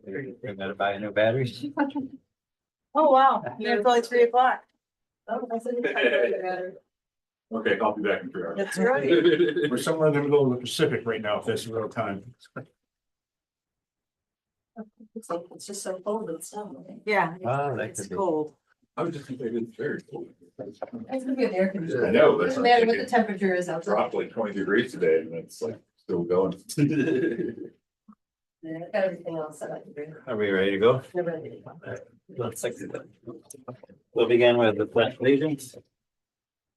We're gonna buy new batteries. Oh, wow. It's only 3 o'clock. Oh, that's it. Okay, I'll be back in 3 hours. That's right. We're somewhere in the middle of the Pacific right now, if that's real time. It's just so cold and stuff. Yeah, Oh, that it's could be. cold. I was just thinking it's very cold. It's gonna be an air conditioner. I know, that's. Doesn't matter what the temperature is outside. Dropped like 20 degrees today and it's like still going. Yeah, I got everything else set up. Are we ready to go? They're ready to go. Let's We'll begin with the pledge of allegiance.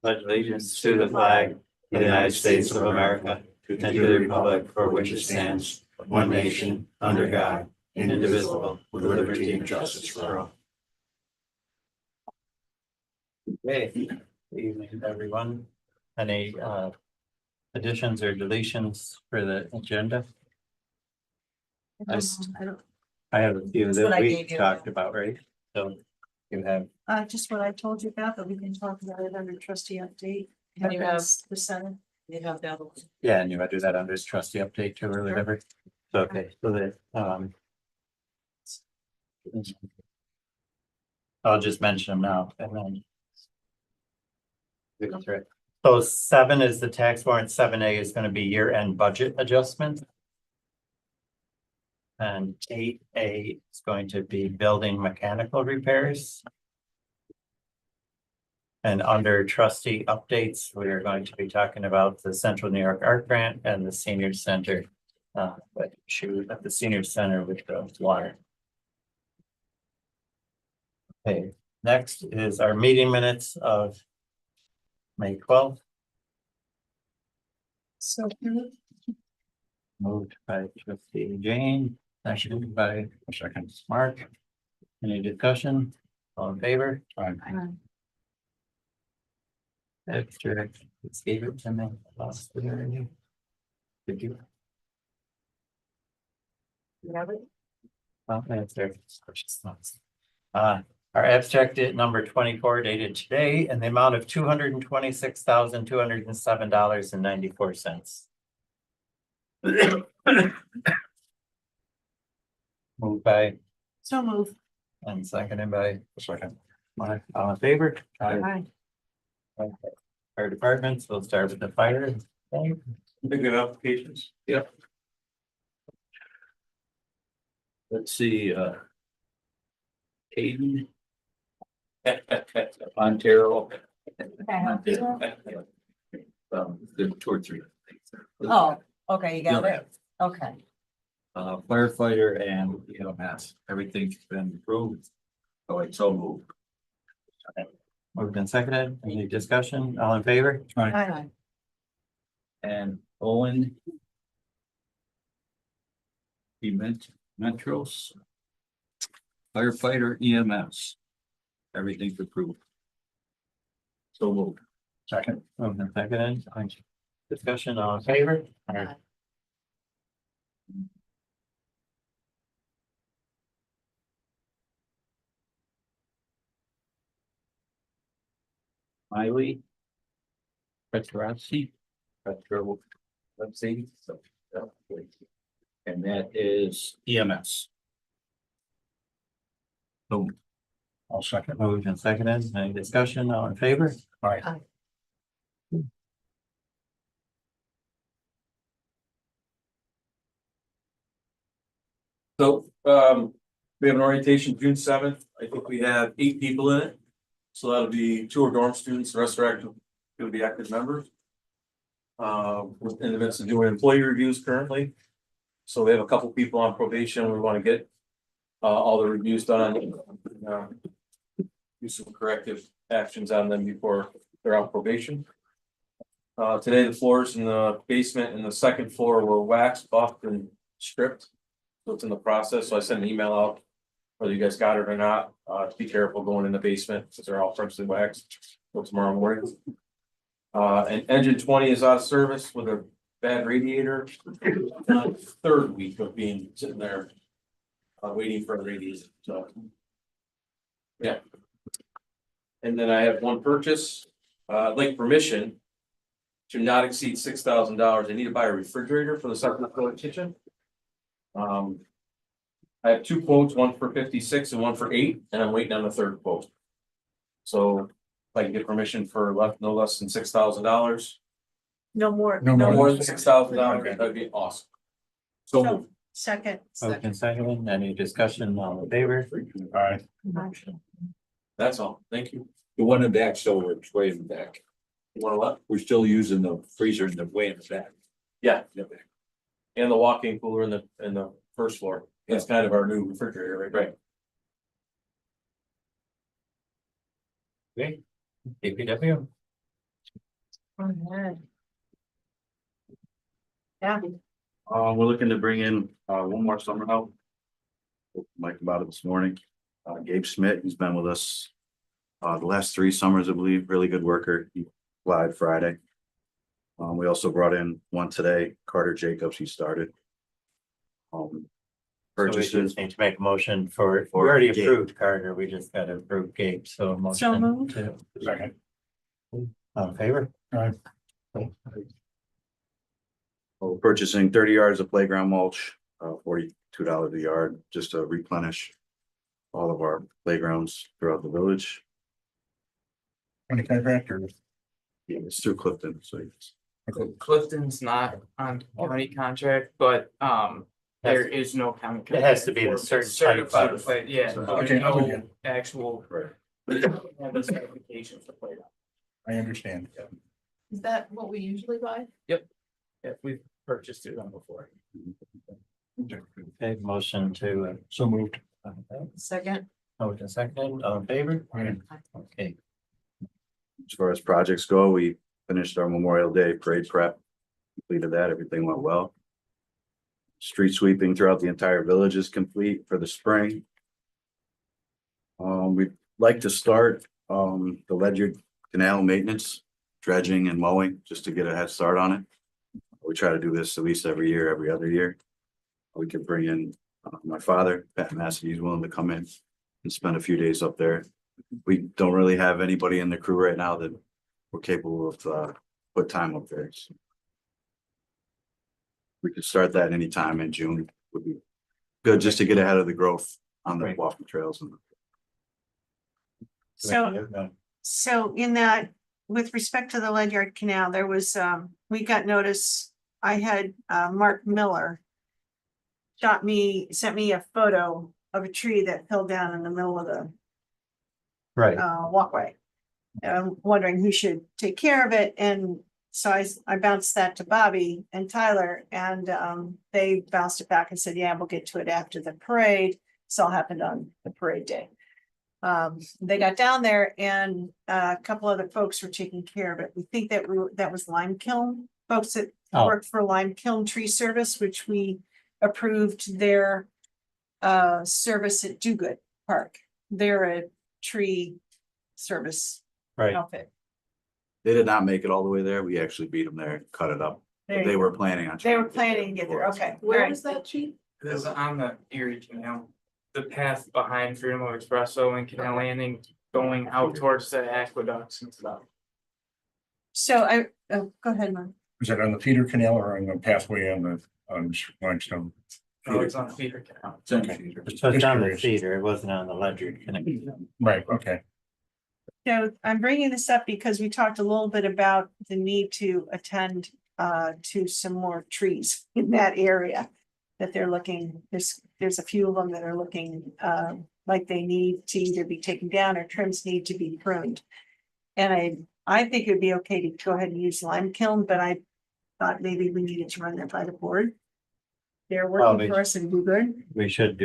Pledge allegiance to the flag of the United States of America and to the republic for which it stands, one nation, under God, indivisible, with liberty and justice for all. Okay, good evening, everyone. Any additions or deletions for the agenda? I don't, I have a few That's what that I we gave you. talked about, right? So you have, just what I told you about, but we can talk about it under trustee update. And you have- The center. You have the other one. yeah, and you want to do that under trustee update too or whatever. So, okay, so that, I'll just mention them now and then. That's right. So 7 is the tax warrant, 7A is gonna be year-end budget adjustment. And 8A is going to be building mechanical repairs. And under trustee updates, we are going to be talking about the Central New York Art Grant and the senior center. But issue at the senior center with the water. Okay, next is our meeting minutes of May 12th, So, moved by trustee Jane, seconded by Mark. Any discussion? All in favor? Abstract, let's give it to me. Lost it already. Did you? Oh, that's there. Our abstract at number 24 dated today in the amount of $226,207.94. Moved by so move. and seconded by Mark. All in favor? Aye. Okay. Fire departments, we'll start with the fire. Picking applications. Yep. Let's see, Hayden. Ontario. There were 2 or 3. Oh, okay, you got it. Okay. Firefighter and EMS, everything's been approved. Oh, it's so moved. Moved and seconded. Any discussion? All in favor? Aye. And Owen. Metros. Firefighter EMS. Everything's approved. So moved. Second. Moved and seconded. Discussion, all in favor? Aye. Miley. Petrovsky. Let's see. And that is EMS. Boom. I'll second. Moved and seconded. Any discussion? All in favor? All right. Aye. So, we have an orientation June 7th. I think we have 8 people in it. So that'll be 2 are dorm students, the rest are active, it'll be active members. We're in the midst of doing employee reviews currently. So we have a couple people on probation. We want to get all the reviews done. Do some corrective actions on them before they're on probation. Today, the floors in the basement and the second floor were waxed, buffed, and stripped. So it's in the process. So I sent an email out, whether you guys got it or not. Be careful going in the basement since they're all freshly waxed. Till tomorrow morning. And engine 20 is out of service with a bad radiator. 3rd week of being sitting there, waiting for a radiator. So, yeah. And then I have one purchase. I'd like permission to not exceed $6,000. I need to buy a refrigerator for the second floor kitchen. I have two quotes, one for 56 and one for 8, and I'm waiting on the third quote. So if I can get permission for no less than $6,000, No more. No no more. more than $6,000, Okay. that'd be awesome. So moved. Second. Motion second, any discussion on the favor? All right, That's all, thank you. The one in the back, so we're way in the back. You want to what? We're still using the freezer in the way in the back. Yeah, In the back. and the walk-in cooler in the first floor. That's kind of our new refrigerator, right? Okay. DPW, Yeah, We're looking to bring in, one more summer help. Mike about it this morning. Gabe Schmidt, he's been with us, the last 3 summers, I believe, really good worker. He applied Friday. We also brought in one today, Carter Jacobs, he started. so we Purchases, just need to make a motion we already Gabe. approved Carter, we just gotta approve Gabe, so a motion moved. to, second. on favor? All right. we're purchasing 30 yards of playground mulch, $42 a yard, just to replenish all of our playgrounds throughout the village. County contractor. Yeah, it's through Clifton, so it's. Clifton's not on county contract, but there is no county. It has to be the contract. certain type Certified of- play, yeah, Okay, there's I'm with no you. actual. Right. Have the certification for play. I understand. Is that what we usually buy? Yeah, we've purchased it on before. Okay, motion to, So moved. second. motion second, all in favor? All right. Okay, As far as projects go, we finished our Memorial Day parade prep. Completed that, everything went well. Street sweeping throughout the entire village is complete for the spring. We'd like to start, the Ledyard Canal maintenance, dredging and mowing, just to get a head start on it. We try to do this at least every year, every other year. We could bring in, my father, Pat Massey, he's willing to come in and spend a few days up there. We don't really have anybody in the crew right now that we're capable of, put time up there. So we could start that anytime in June would be good, just to get ahead of the growth on the Right. walking trails and. So in that, with respect to the Ledyard Canal, there was, we got notice, I had, Mark Miller sent me a photo of a tree that fell down in the middle of the right, walkway. And I'm wondering who should take care of it, and so I bounced that to Bobby and Tyler, and they bounced it back and said, yeah, we'll get to it after the parade. This all happened on the parade day. They got down there and a couple other folks were taking care of it. We think that was Lime Kiln, folks that Oh. worked for Lime Kiln Tree Service, which we approved their service at Do Good Park. They're a tree service right, outfit. They did not make it all the way there. We actually beat them there, cut it up. There They you were go. planning on. They were planning to get there, okay. Where alright. is that tree? It is on the Erie Canal, the path behind Freedom of Espresso and Canal Landing, going out towards the aqueducts and stuff. So go ahead, Mark. Is that on the feeder canal or on the pathway on limestone? Oh, it's on Feeder Canal. so it's Just on the curious. cedar, it wasn't on the Ledyard connection. Right, okay. So I'm bringing this up because we talked a little bit about the need to attend to some more trees in that area. That they're looking, there's a few of them that are looking like they need to either be taken down or trims need to be pruned. And I think it'd be okay to go ahead and use Lime Kiln, but I thought maybe we needed to run that by the board. They're working Well, for us and do good. We should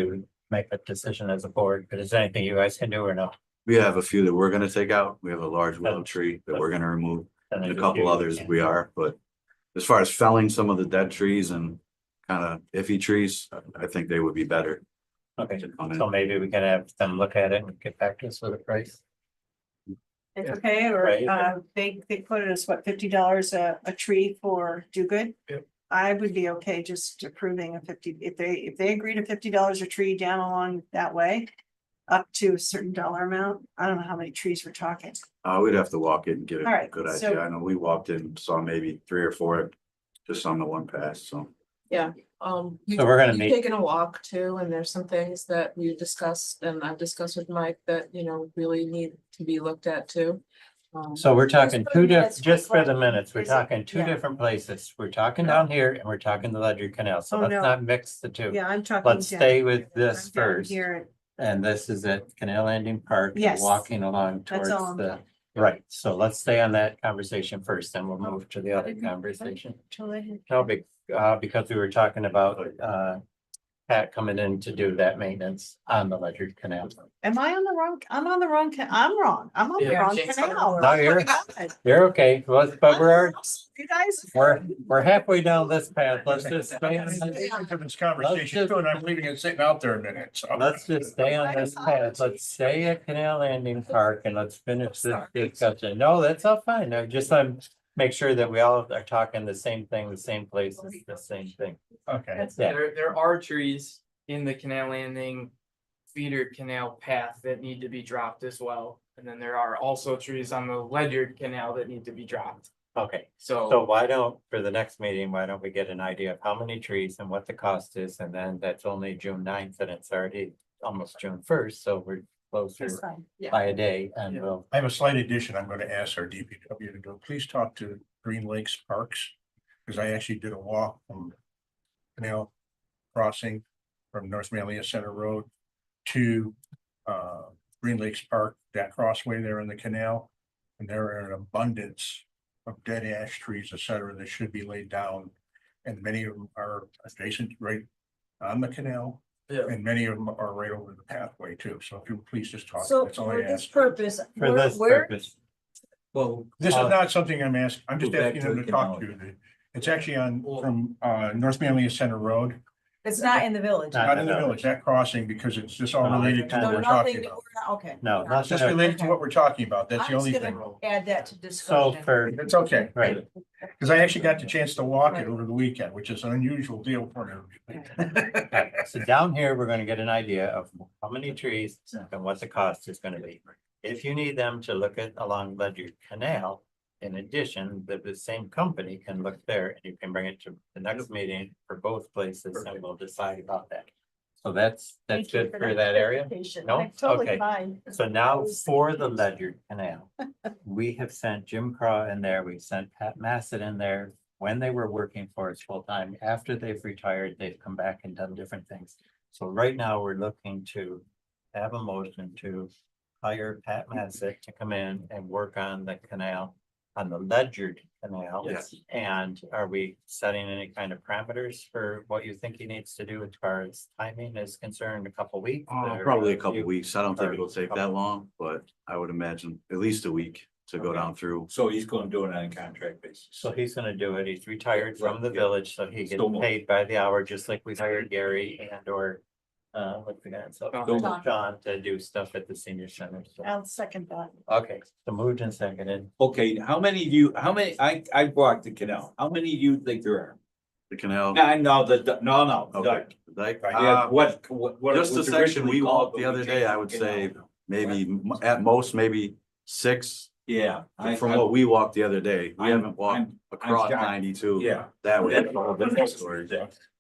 make a decision as a board, but is there anything you guys can do or no? We have a few that we're gonna take out. We have a large willow tree that we're gonna remove. Then And a there's couple few others can't. we are, but as far as felling some of the dead trees and kind of iffy trees, I think they would be better. Okay, to come in. so maybe we can have them look at it and get back to us with a price. It's Yeah. okay, or Right. they quoted us, what, $50 a tree for do good? Yep. I would be okay just approving a 50, if they agree to $50 a tree down along that way. Up to a certain dollar amount, I don't know how many trees we're talking. We'd have to walk in and get All a right, good so- idea. I know we walked in, saw maybe 3 or 4 just on the one pass, so. Yeah, So we're gonna You've meet- taken a walk too, and there's some things that we discussed and I've discussed with Mike that, really need to be looked at too. So we're talking for two the different, minutes, just for quick the question. minutes, we're Is it- talking two yeah. different places. We're talking down here and we're talking the Ledyard Canal, so Oh, let's no. not mix the two. Yeah, I'm talking. Let's down stay with here. this I'm down first. Here, And this is at Canal Landing Park, and Yes. walking along That's towards all I'm the, talking. right, so let's stay on that conversation first, then we'll move to the other conversation. No, because we were talking about, Pat coming in to do that maintenance on the Ledyard Canal. am I on the wrong, I'm on the wrong, I'm wrong, I'm on the Yeah, wrong James, canal. No, Oh you're- my God. You're okay, well, but You guys. we're halfway down this path, let's just stay on I'm this. into this conversation too, and I'm leaving it sitting out there a minute, so. Let's just stay on this path. Let's stay at Canal Landing Park and let's finish this discussion. No, that's all fine. I'm make sure that we all are talking the same thing, the same places, the same thing. Okay. Yeah. There are trees in the canal landing feeder canal path that need to be dropped as well. And then there are also trees on the Ledyard Canal that need to be dropped. Okay, So so why don't, for the next meeting, why don't we get an idea of how many trees and what the cost is? And then that's only June 9th and it's already almost June 1st, so we're That's closer fine. by a day and Yeah. we'll. I have a slight addition. I'm gonna ask our DPW to go, please talk to Green Lakes Parks. Because I actually did a walk from Canal Crossing from North Manlia Center Road to Green Lakes Park, that crossway there in the canal. And there are an abundance of dead ash trees, et cetera, that should be laid down. And many of them are adjacent right on the canal. Yeah. And many of them are right over the pathway too. So if you please just talk, So that's all I for this ask. purpose, For this where, purpose, Well, This is Uh, not something I'm asking, I'm just go back asking to them the to talk to canal. you. It's actually on, from, North Manlia Center Road, it's not in the village. Not not in the village, that crossing, because it's just all No, related to it's what So we're nothing, talking about. okay. No, It's just related to what we're talking about, that's the I'm only just thing. gonna add that to so discussion. for, It's okay, right, because I actually got the chance to walk it over the weekend, which is an unusual deal for me. right, so down here, we're gonna get an idea of how many trees and what the cost is gonna be. If you need them to look at along Ledyard Canal, in addition, the same company can look there and you can bring it to the next meeting for both places and we'll decide about that. So that's Thank you good for that area. clarification. No? I'm Totally Okay. fine. So now for the Ledyard Canal, we have sent Jim Craw in there, we sent Pat Massett in there. When they were working for us full time, after they've retired, they've come back and done different things. So right now, we're looking to have a motion to hire Pat Massett to come in and work on the canal, on the Ledyard Canal. Yes. And are we setting any kind of parameters for what you think he needs to do as far as timing is concerned, a couple weeks? or Probably a few- couple weeks. I don't think or it'll take couple- that long, but I would imagine at least a week to go Okay. down through. so he's gonna do it on a contract basis. So he's gonna do it. He's retired from the Yeah. village, so he gets Still more. paid by the hour, just like we hired Gary and or. What's the guy, so Don. John to do stuff at the senior center. So, I'll second that. okay, so moved and seconded. Okay, how many I walked the canal, how many do you think there are? The canal. I know no, Okay. Like, Yeah, what? just the was section we originally walked called, the but we other day, changed I it would to say canal. maybe at most, maybe 6. Yeah. From what we walked the other day, we haven't walked I'm across shocked. 92. Yeah. That way, that's a whole different story.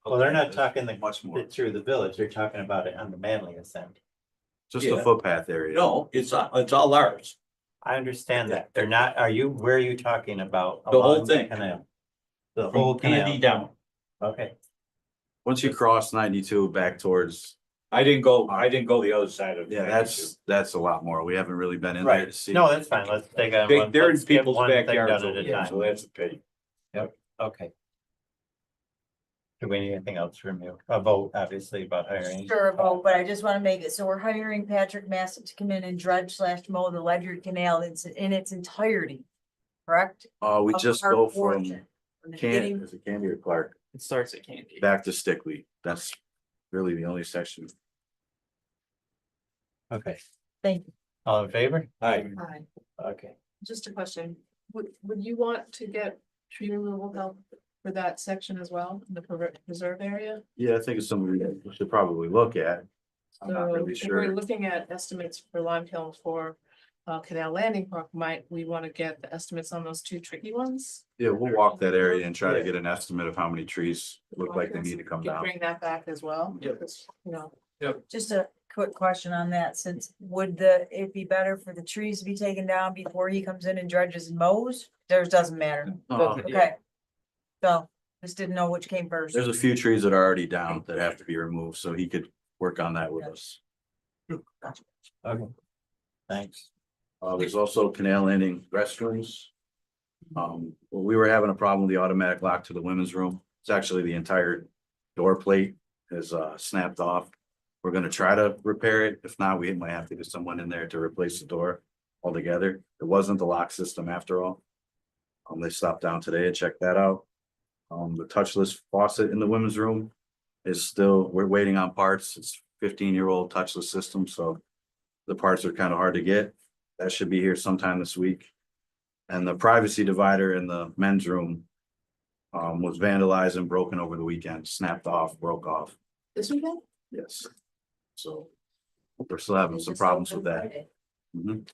Well, they're not talking Much more, through the village, they're talking about it on the Manly Ascent. just the Yeah. footpath area. No, it's all ours. I understand that. They're not, where are you talking about? The whole Along thing. Canal. The whole From Candy canal. down. Okay, Once you cross 92 back towards, I didn't go the other side of. yeah, that's a lot more. We haven't really been in there to right. see. No, that's fine. Let's take a. They're in let's get people's one thing backyards done at over a there, time. so that's a pity. Okay. Do we need anything else from you? A vote, obviously, about hiring. Sure, about, but I just wanna make it, so we're hiring Patrick Massett to come in and dredge / mow the Ledyard Canal in its entirety. Correct? We Of just our go from portion, from the beginning- is it Candy or Clark, it starts at Candy. back to Stickley. That's really the only section. Okay, Thank you. all in favor? Hi. Hi. Okay. Just a question, would you want to get tree removal help for that section as well, in the preserve area? Yeah, I think it's something we should probably look at. I'm not So really if we're sure. looking at estimates for Lime Kiln for Canal Landing Park, might we want to get the estimates on those two tricky ones? Yeah, we'll walk that area and try to Yeah. get an estimate of how many trees look like they need to come Can down. bring that back as well. Yeah. You know, Just a quick question on that, since it be better for the trees to be taken down before he comes in and dredges and mows? Theirs doesn't matter. Doesn't- yeah. Okay. So, just didn't know which came first. There's a few trees that are already down that have to be removed, so he could work on that with us. Okay. Thanks. There's also Canal Landing restrooms. Well, we were having a problem with the automatic lock to the women's room. It's actually the entire door plate is snapped off. We're gonna try to repair it. If not, we might have to get someone in there to replace the door altogether. It wasn't the lock system after all. They stopped down today and checked that out. The touchless faucet in the women's room is still, we're waiting on parts. It's 15-year-old touchless system, so the parts are kind of hard to get. That should be here sometime this week. And the privacy divider in the men's room was vandalized and broken over the weekend, snapped off, broke off. this weekend? Yes. So we're still having some problems with that. Mhm.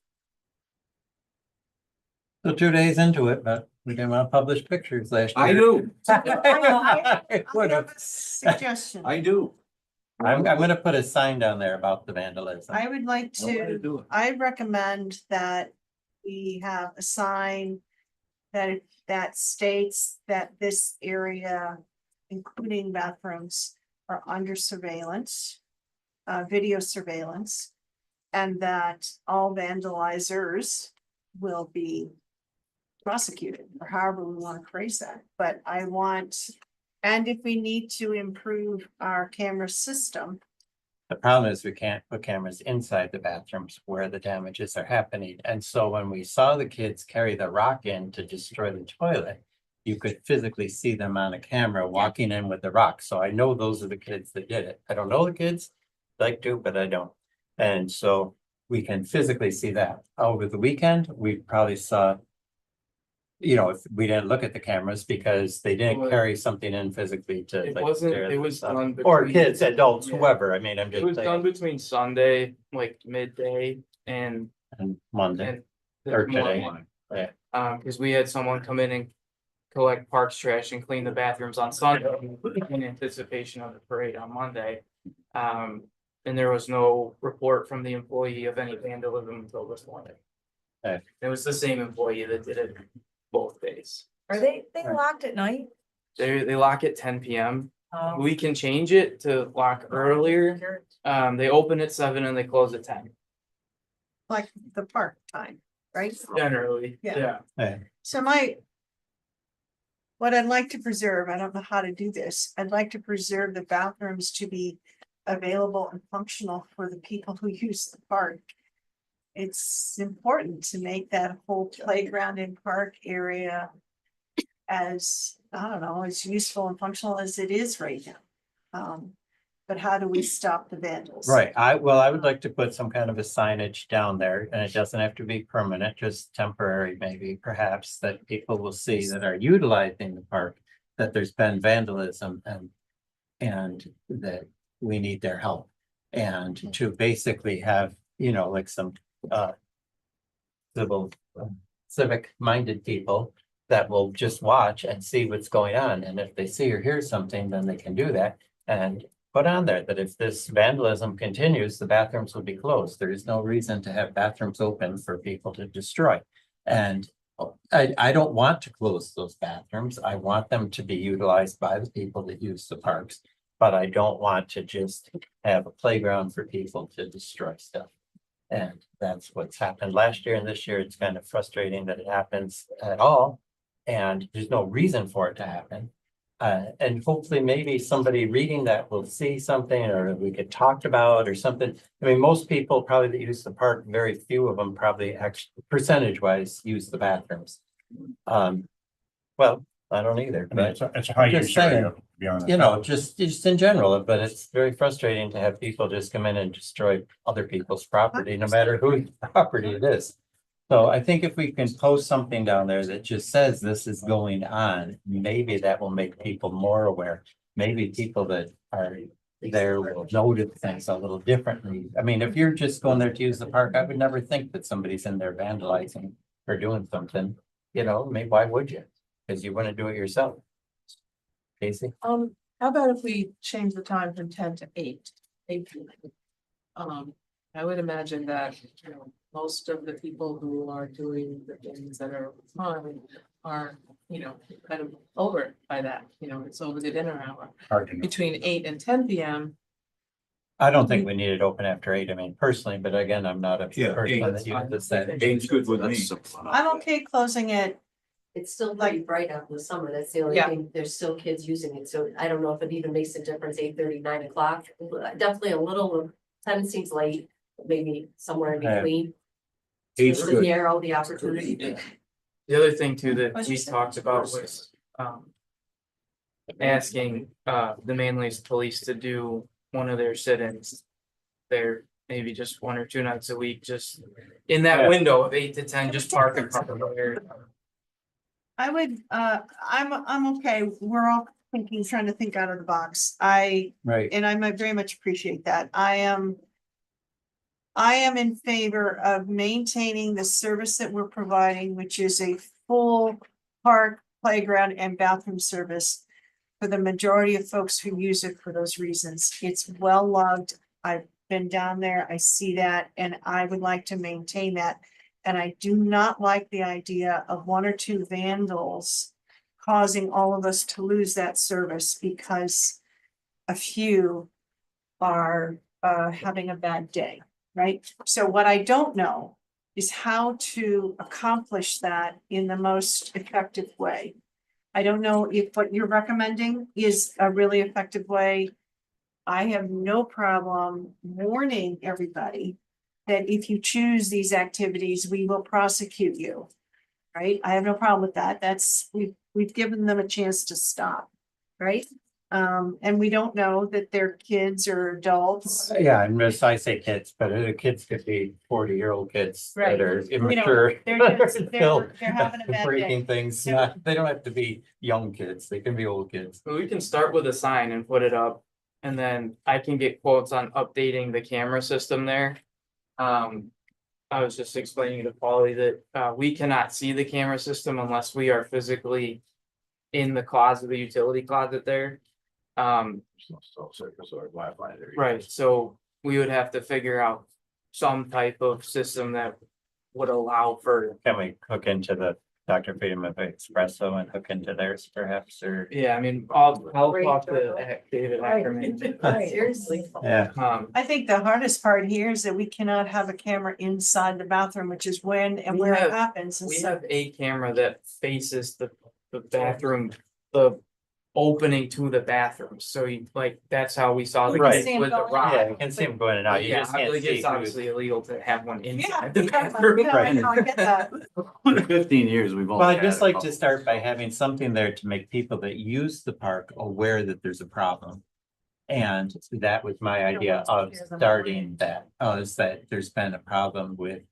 So 2 days into it, but we didn't want to publish pictures last year. I do, I Would have have. a suggestion. I do. I'm gonna put a sign down there about the vandalism. I would like I wanna to, do it. I recommend that we have a sign that states that this area, including bathrooms, are under surveillance, video surveillance, and that all vandalizers will be prosecuted, or however we want to phrase that. But I want, and if we need to improve our camera system, The problem is we can't put cameras inside the bathrooms where the damages are happening. And so when we saw the kids carry the rock in to destroy the toilet, you could physically see them on a camera walking in with the rock. So I know those are the kids that did it. I don't know the kids, like to, but I don't. And so we can physically see that. Over the weekend, we probably saw, if we didn't look at the cameras because they didn't Well, carry something in physically to. It like, wasn't, tear it the was stuff. done. Or between- kids, adults, Yeah. whoever. I mean, I'm It just was done saying, between Sunday, like midday and, and Monday. and. Or this today. morning. Yeah. Cause we had someone come in and collect parks trash and clean the bathrooms on Sunday in anticipation of the parade on Monday. And there was no report from the employee of any vandalism until this morning. Okay. It was the same employee that did it both days. Are they Right. locked at night? They lock at 10 PM. Um, We can change it to lock earlier. They open at 7 and they close at 10, like the park time, right? generally, Yeah. yeah. So what I'd like to preserve, I don't know how to do this, I'd like to preserve the bathrooms to be available and functional for the people who use the park. It's important to make that whole playground and park area as, I don't know, as useful and functional as it is right now. But how do we stop the vandals? Right, I would like to put some kind of a signage down there, and it doesn't have to be permanent, just temporary, maybe perhaps, that people will see that are utilizing the park, that there's been vandalism and that we need their help. And to basically have, like some civic minded people that will just watch and see what's going on, and if they see or hear something, then they can do that. And put on there that if this vandalism continues, the bathrooms will be closed. There is no reason to have bathrooms open for people to destroy. And I don't want to close those bathrooms. I want them to be utilized by the people that use the parks. But I don't want to just have a playground for people to destroy stuff. And that's what's happened last year and this year. It's kind of frustrating that it happens at all. And there's no reason for it to happen. And hopefully maybe somebody reading that will see something, or we get talked about or something. I mean, most people probably that use the park, very few of them probably actually percentage wise use the bathrooms. Well, I don't either, I mean, but it's a high just use area, saying, to be honest. just in general, but it's very frustrating to have people just come in and destroy other people's property, no matter whose property it is. So I think if we can post something down there that just says this is going on, maybe that will make people more aware. Maybe people that are there will notice things a little differently. I mean, if you're just going there to use the park, I would never think that somebody's in there vandalizing or doing something. You know, maybe why would you? Because you want to do it yourself. Casey? How about if we change the time from 10 to 8? 8 p.m. I would imagine that, you know, most of the people who are doing the things that are fun are, you know, kind of over by that, you know, it's over the dinner hour. Hard to know. Between 8 and 10 p.m. I don't think we need it open after 8. I mean, personally, but again, I'm not a Yeah, person 8, that that's uses fine. this that. Eight's good with me. That's simple enough. I'm okay closing it. It's still pretty bright out in the summer, that's the only Yeah. thing, there's still kids using it, so I don't know if it even makes a difference, 8:30, 9 o'clock. Definitely a little, 10 seems late, but maybe somewhere in Yeah. between. Eight's To good. narrow the opportunity. The other thing too that What'd we you say? talked about was, asking, the Manly's police to do one of their sit-ins. There, maybe just 1 or 2 nights a week, just in that Yeah. window of 8 to 10, just park and park there. I would, I'm okay. We're all thinking, trying to think out of the box. Right. And I might very much appreciate that. I am in favor of maintaining the service that we're providing, which is a full park, playground and bathroom service for the majority of folks who use it for those reasons. It's well logged. I've been down there. I see that, and I would like to maintain that. And I do not like the idea of 1 or 2 vandals causing all of us to lose that service because a few are having a bad day, right? So what I don't know is how to accomplish that in the most effective way. I don't know if what you're recommending is a really effective way. I have no problem warning everybody that if you choose these activities, we will prosecute you. Right? I have no problem with that. That's, we've given them a chance to stop, right? And we don't know that they're kids or adults. Yeah, and I say kids, but the kids could be 40-year-old kids Right. that are You know, immature. they're just, Still they're having a bad day. breaking things. So- They don't have to be young kids. They can be old kids. But we can start with a sign and put it up, and then I can get quotes on updating the camera system there. I was just explaining to Polly that, we cannot see the camera system unless we are physically in the closet, the utility closet there. So surface or Wi-Fi there. Right, so we would have to figure out some type of system that would allow for, Can we hook into the Dr. Freedom of Espresso and hook into theirs perhaps, or? yeah, I mean, I'll talk to David Ackerman. Seriously. Yeah. I think the hardest part here is that we cannot have a camera inside the bathroom, which is when and We where it have- happens. And We so- have a camera that faces the bathroom, the opening to the bathroom, so like, that's how we saw the Right. kids with the Yeah, rock. Yeah, you can see them going in and out. You Yeah, just can't like, see it's who's. obviously illegal to have one Yeah, inside the yeah, bathroom. yeah, I know, I get that. In 15 years, we've only. Well, I'd had just a like to couple. start by having something there to make people that use the park aware that there's a problem. And that was my idea of starting that, is that there's been a problem with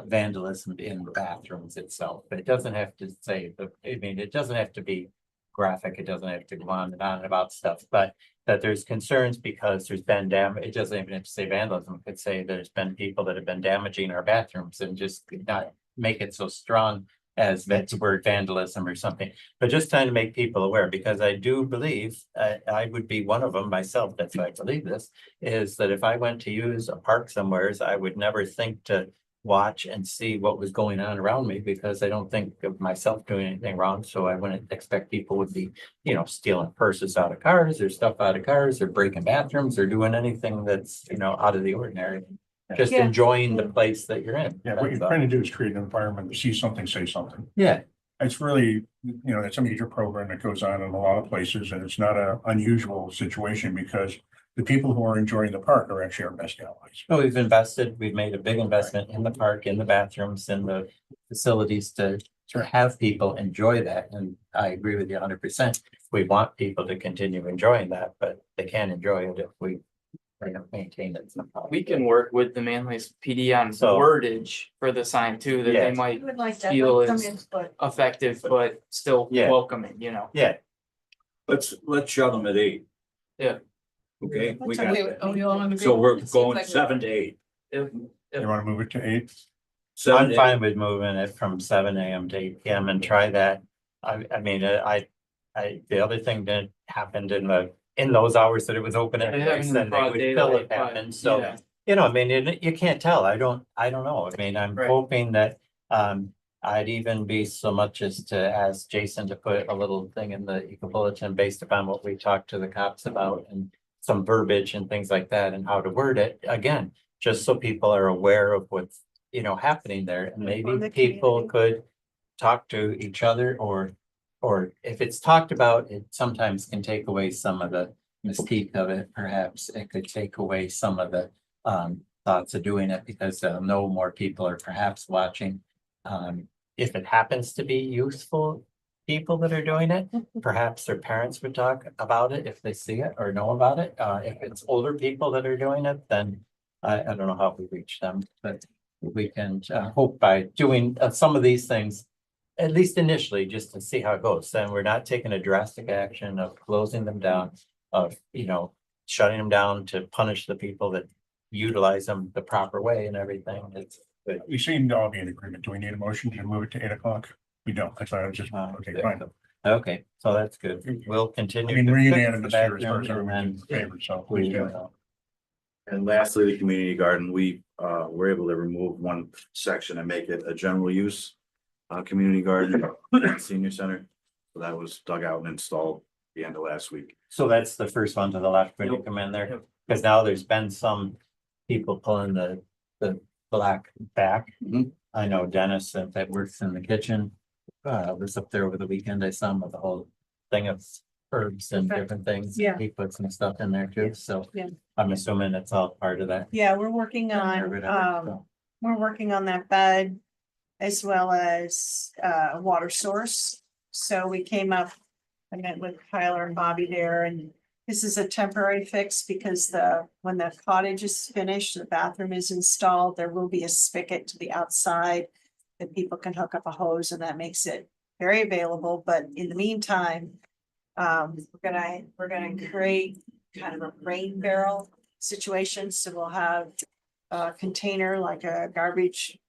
vandalism in the bathrooms itself. But it doesn't have to say, I mean, it doesn't have to be graphic, it doesn't have to go on and on about stuff, but that there's concerns because there's been it doesn't even have to say vandalism, it could say there's been people that have been damaging our bathrooms and just not make it so strong as that's the word vandalism or something, but just trying to make people aware, because I do believe, I would be one of them myself, that's why I believe this, is that if I went to use a park somewheres, I would never think to watch and see what was going on around me, because I don't think of myself doing anything wrong, so I wouldn't expect people would be, stealing purses out of cars or stuff out of cars or breaking bathrooms or doing anything that's, out of the ordinary. Just Yeah. enjoying the place that you're in. Yeah, what you're trying to do is create an environment to see something, say something. Yeah, It's really, it's a major program that goes on in a lot of places, and it's not an unusual situation because the people who are enjoying the park are actually our best allies. no, we've made a big investment in the park, in the bathrooms, in the facilities to have people enjoy that, and I agree with you 100%. We want people to continue enjoying that, but they can enjoy it if we maintain it somehow. We can work with the Manly's PD on So- wordage for the sign too, that they Yes. might I would like that, feel like some is input. effective, but still Yeah. welcoming, Yeah, Let's shut them at 8. Okay, we That's got okay. Oh, you all in that. So agreement? we're It seems going like- 7 to 8. If, You wanna move it to 8? 7 I'm to 8. fine with moving it from 7 a.m. to 8 p.m. and try that. I mean, the other thing that happened in those hours that it was open, It and happened in the then they broad would still daylight, have but, happened, so. yeah. You know, I mean, you can't tell. I don't know. I mean, I'm Right. hoping that, I'd even be so much as to ask Jason to put a little thing in the Eco Bulletin based upon what we talked to the cops about and some verbiage and things like that and how to word it, again, just so people are aware of what's, happening there. And maybe From the people community. could talk to each other or if it's talked about, it sometimes can take away some of the mystique of it, perhaps. It could take away some of the thoughts of doing it because they'll know more people are perhaps watching. If it happens to be useful people that are doing it, perhaps their parents would talk about it if they see it or know about it. If it's older people that are doing it, then I don't know how we reach them, but we can hope by doing some of these things, at least initially, just to see how it goes. Then we're not taking a drastic action of closing them down, of, shutting them down to punish the people that utilize them the proper way and everything. It's, We seem to all be in agreement. Do we need a motion to move it to 8 o'clock? We don't. I thought I was just, okay, fine. okay, so that's good. We'll I continue. mean, to we're fix the unanimous here as far as bathroom and everyone's in then favor, so please we, do. And lastly, the community garden, we were able to remove one section and make it a general use. Community garden, at senior center, so that was dug out and installed the end of last week. So that's the first one to the left when you come in there, because now there's been some people pulling the black back. Mhm. I know Dennis that works in the kitchen, was up there over the weekend. I saw him with a whole thing of herbs and Okay. different things. Yeah. He put some stuff in there too, so Yeah. I'm assuming it's all part of that. Yeah, we're working Get on, rid of it, so. we're working on that bed as well as water source. So we came up, I met with Tyler and Bobby there, and this is a temporary fix because when the cottage is finished, the bathroom is installed, there will be a spigot to the outside that people can hook up a hose, and that makes it very available. But in the meantime, we're gonna create kind of a rain barrel situation. So we'll have a container, like a garbage,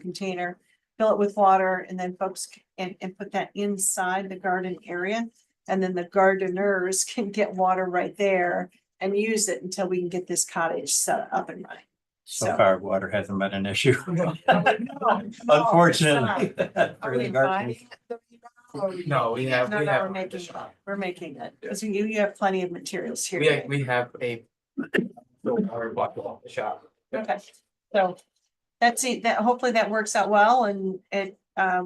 container, fill it with water, and then folks and put that inside the garden area. And then the gardeners can get water right there and use it until we can get this cottage set up and running. So far, water hasn't been an issue. No, Unfortunately. Are for we the garden. buying it? No, we have, No, we no, have. we're making it, because you have plenty of materials here. We have a. Or walk off the shop. Okay, so that's it, that hopefully that works out well and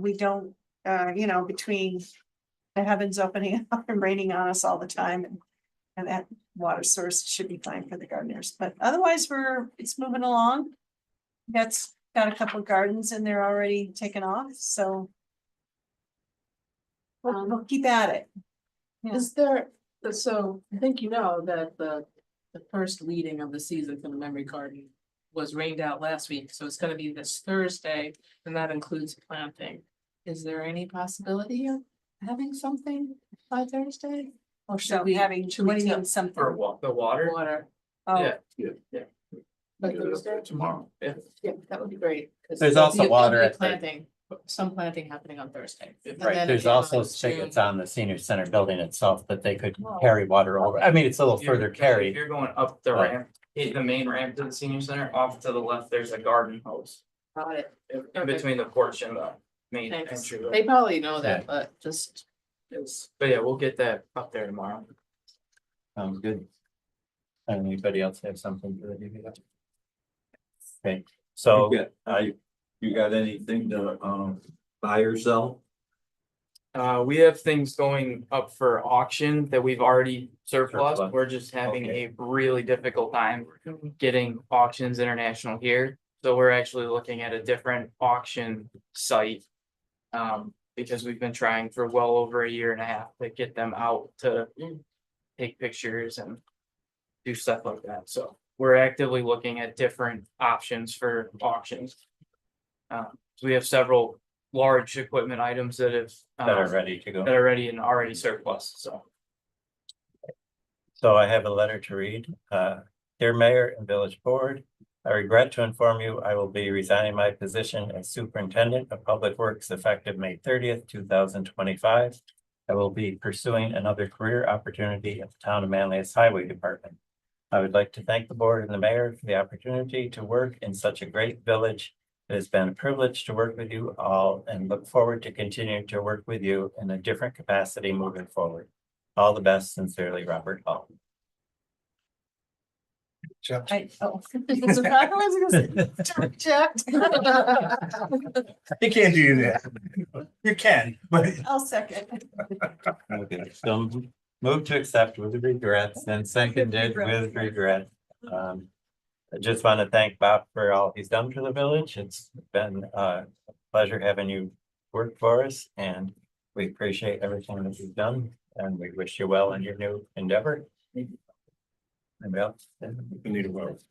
we don't, between the heavens opening up and raining on us all the time and that water source should be fine for the gardeners, but otherwise it's moving along. That's got a couple of gardens and they're already taken off, so we'll keep at it. Yeah. Is there, so I think you know that the first leading of the season for the memory garden was rained out last week, so it's gonna be this Thursday, and that includes planting. Is there any possibility of having something by Thursday? Or So should we, having, should what we do you tell mean something? For the water, water Oh, yeah, by Thursday? Tomorrow. Yeah, that would be great. 'cause There's there'll also be- water there'll be at the- planting, some planting happening on Thursday. And Right, then there's again also on spigots June. on the senior center building itself that they could carry water over. I mean, it's a little If you're- further If carry. you're going up the Right. ramp, the main ramp to the senior center, off to the left, there's a garden hose. Got it. In Okay. between the porch and the main Thanks. entry. They probably know Yeah. that, but just. But yeah, we'll get that up there tomorrow. Sounds good. Anybody else have something for the DPW? Okay, so You got anything to buy or sell? We have things going up for auction that we've already surplus. Surplus. We're just having Okay. a really difficult time getting auctions international here. So we're actually looking at a different auction site. Because we've been trying for well over a year and a half to get them out to take pictures and do stuff like that. So we're actively looking at different options for auctions. So we have several large equipment items that have that are ready to go. that are ready and already surplus, so. So I have a letter to read. Dear Mayor and Village Board, I regret to inform you I will be resigning my position as Superintendent of Public Works effective May 30th, 2025. I will be pursuing another career opportunity at the Town of Manlius Highway Department. I would like to thank the board and the mayor for the opportunity to work in such a great village. It has been a privilege to work with you all and look forward to continuing to work with you in a different capacity moving forward. All the best, sincerely, Robert Hall. Jeff, Oh. Checked. you can't do that. You can, but I'll second. Okay, so move to accept with regrets and seconded with regret. I just want to thank Bob for all he's done for the village. It's been a pleasure having you work for us, and we appreciate everything that you've done, and we wish you well in your new endeavor. Anybody else? we need a vote.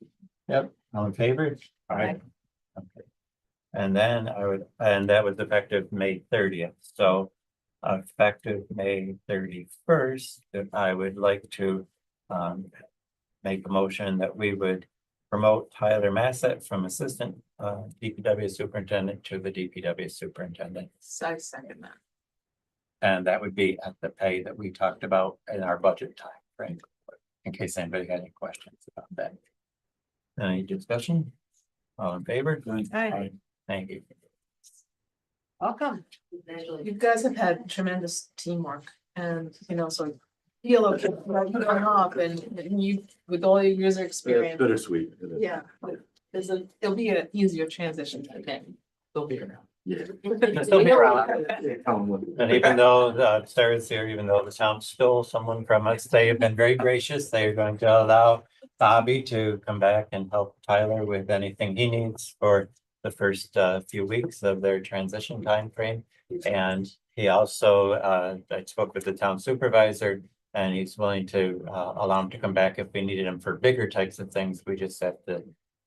Yep, all in favor? Aye. Okay. And then and that was effective May 30th, so effective May 31st, I would like to make a motion that we would promote Tyler Massett from Assistant DPW Superintendent to the DPW Superintendent. I second that. And that would be at the pay that we talked about in our budget time, right? In case anybody had any questions about that. Any discussion? All in favor? Aye. Thank you. Welcome. Congratulations. You guys have had tremendous teamwork and, you know, so feel okay like going off and you, with all your user experience. Bittersweet. It is. Yeah, it'll be an easier transition again. They'll be around. Yeah. Still be around. And even though Sarah's here, even though the town stole someone from us, they have been very gracious. They are going to allow Bobby to come back and help Tyler with anything he needs for the first few weeks of their transition time frame. And he also, I spoke with the town supervisor, and he's willing to allow him to come back if we needed him for bigger types of things. We just have to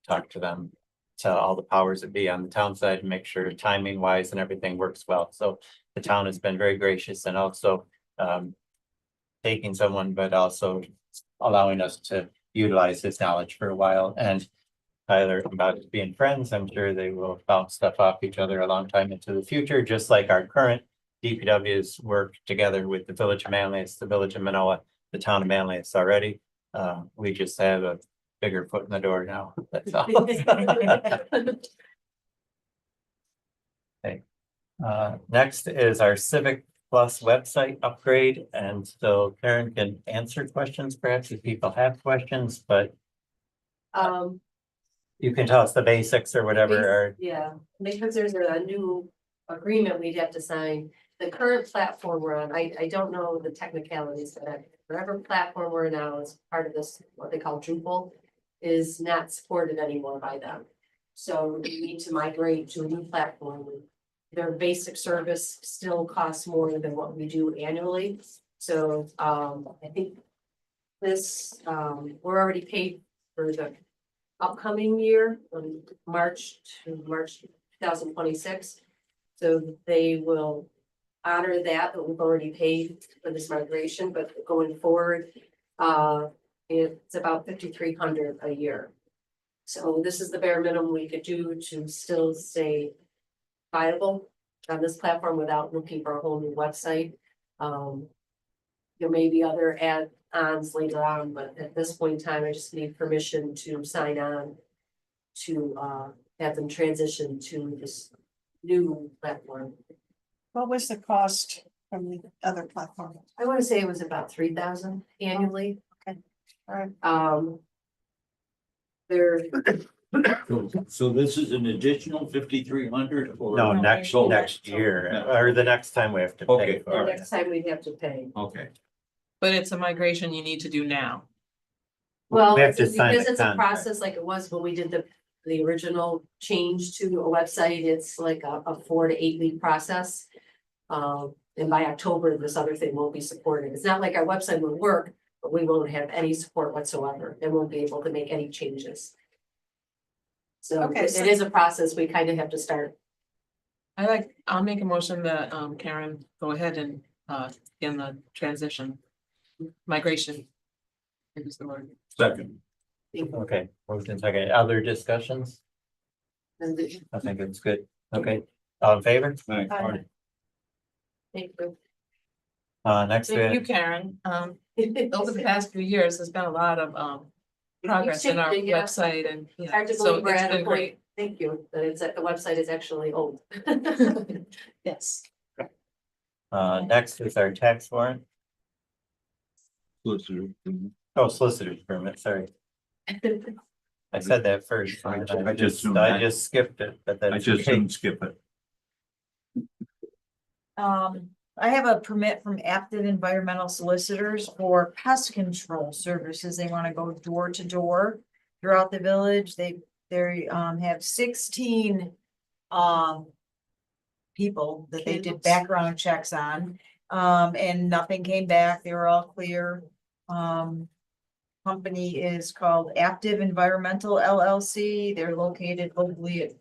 talk to them, to all the powers that be on the town side, and make sure timing wise and everything works well. So the town has been very gracious and also taking someone, but also allowing us to utilize his knowledge for a while. And Tyler, about being friends, I'm sure they will bounce stuff off each other a long time into the future, just like our current DPWs work together with the village of Manlius, the village of Manoa, the town of Manlius already. We just have a bigger foot in the door now. That's all. Okay. Next is our Civic Plus website upgrade, and so Karen can answer questions perhaps if people have questions, but you can tell us the basics or whatever. Or Yeah, because there's a new agreement we'd have to sign. The current platform we're on, I don't know the technicalities, but whatever platform we're now is part of this, what they call Drupal, is not supported anymore by them. So we need to migrate to a new platform. Their basic service still costs more than what we do annually. So I think this, we're already paid for the upcoming year, from March to March 2026. So they will honor that we've already paid for this migration, but going forward, it's about 5,300 a year. So this is the bare minimum we could do to still stay viable on this platform without looking for a whole new website. There may be other add-ons later on, but at this point in time, I just need permission to sign on to have them transition to this new platform. What was the cost from the other platform? I want to say it was about 3,000 annually. Okay. All right. They're So this is an additional 5,300 or? no, next year or the next time we have to pay Okay, for the it. next time we'd have to pay. Okay. But it's a migration you need to do now. Well, We have to sign because the it's a contract. process like it was when we did the original change to a website, it's like a 4 to 8 week process. And by October, this other thing won't be supported. It's not like our website will work, but we won't have any support whatsoever and won't be able to make any changes. So Okay, so- it is a process we kind of have to start. I'll make a motion that Karen go ahead and begin the transition migration. Use the word. Second. Okay, moved in second. Other discussions? And the- I think it's good. Okay, all in favor? Aye. Thank you. Next, we Thank you, have- Karen. Over the past few years, there's been a lot of progress in our Yeah. website and, yeah, Hard to so believe we're it's at a been great. point, thank you, that it's that the website is actually old. Yes. next is our tax warrant. Solicitor. Oh, solicitor's permit, sorry. I said that first. I and just- I just skipped it, but I that's just okay. didn't skip it. I have a permit from Active Environmental Solicitors for pest control services. They wanna go door to door throughout the village. They have 16 people that they did Candidates. background checks on. And nothing came back. They were all clear. Company is called Active Environmental LLC. They're located locally at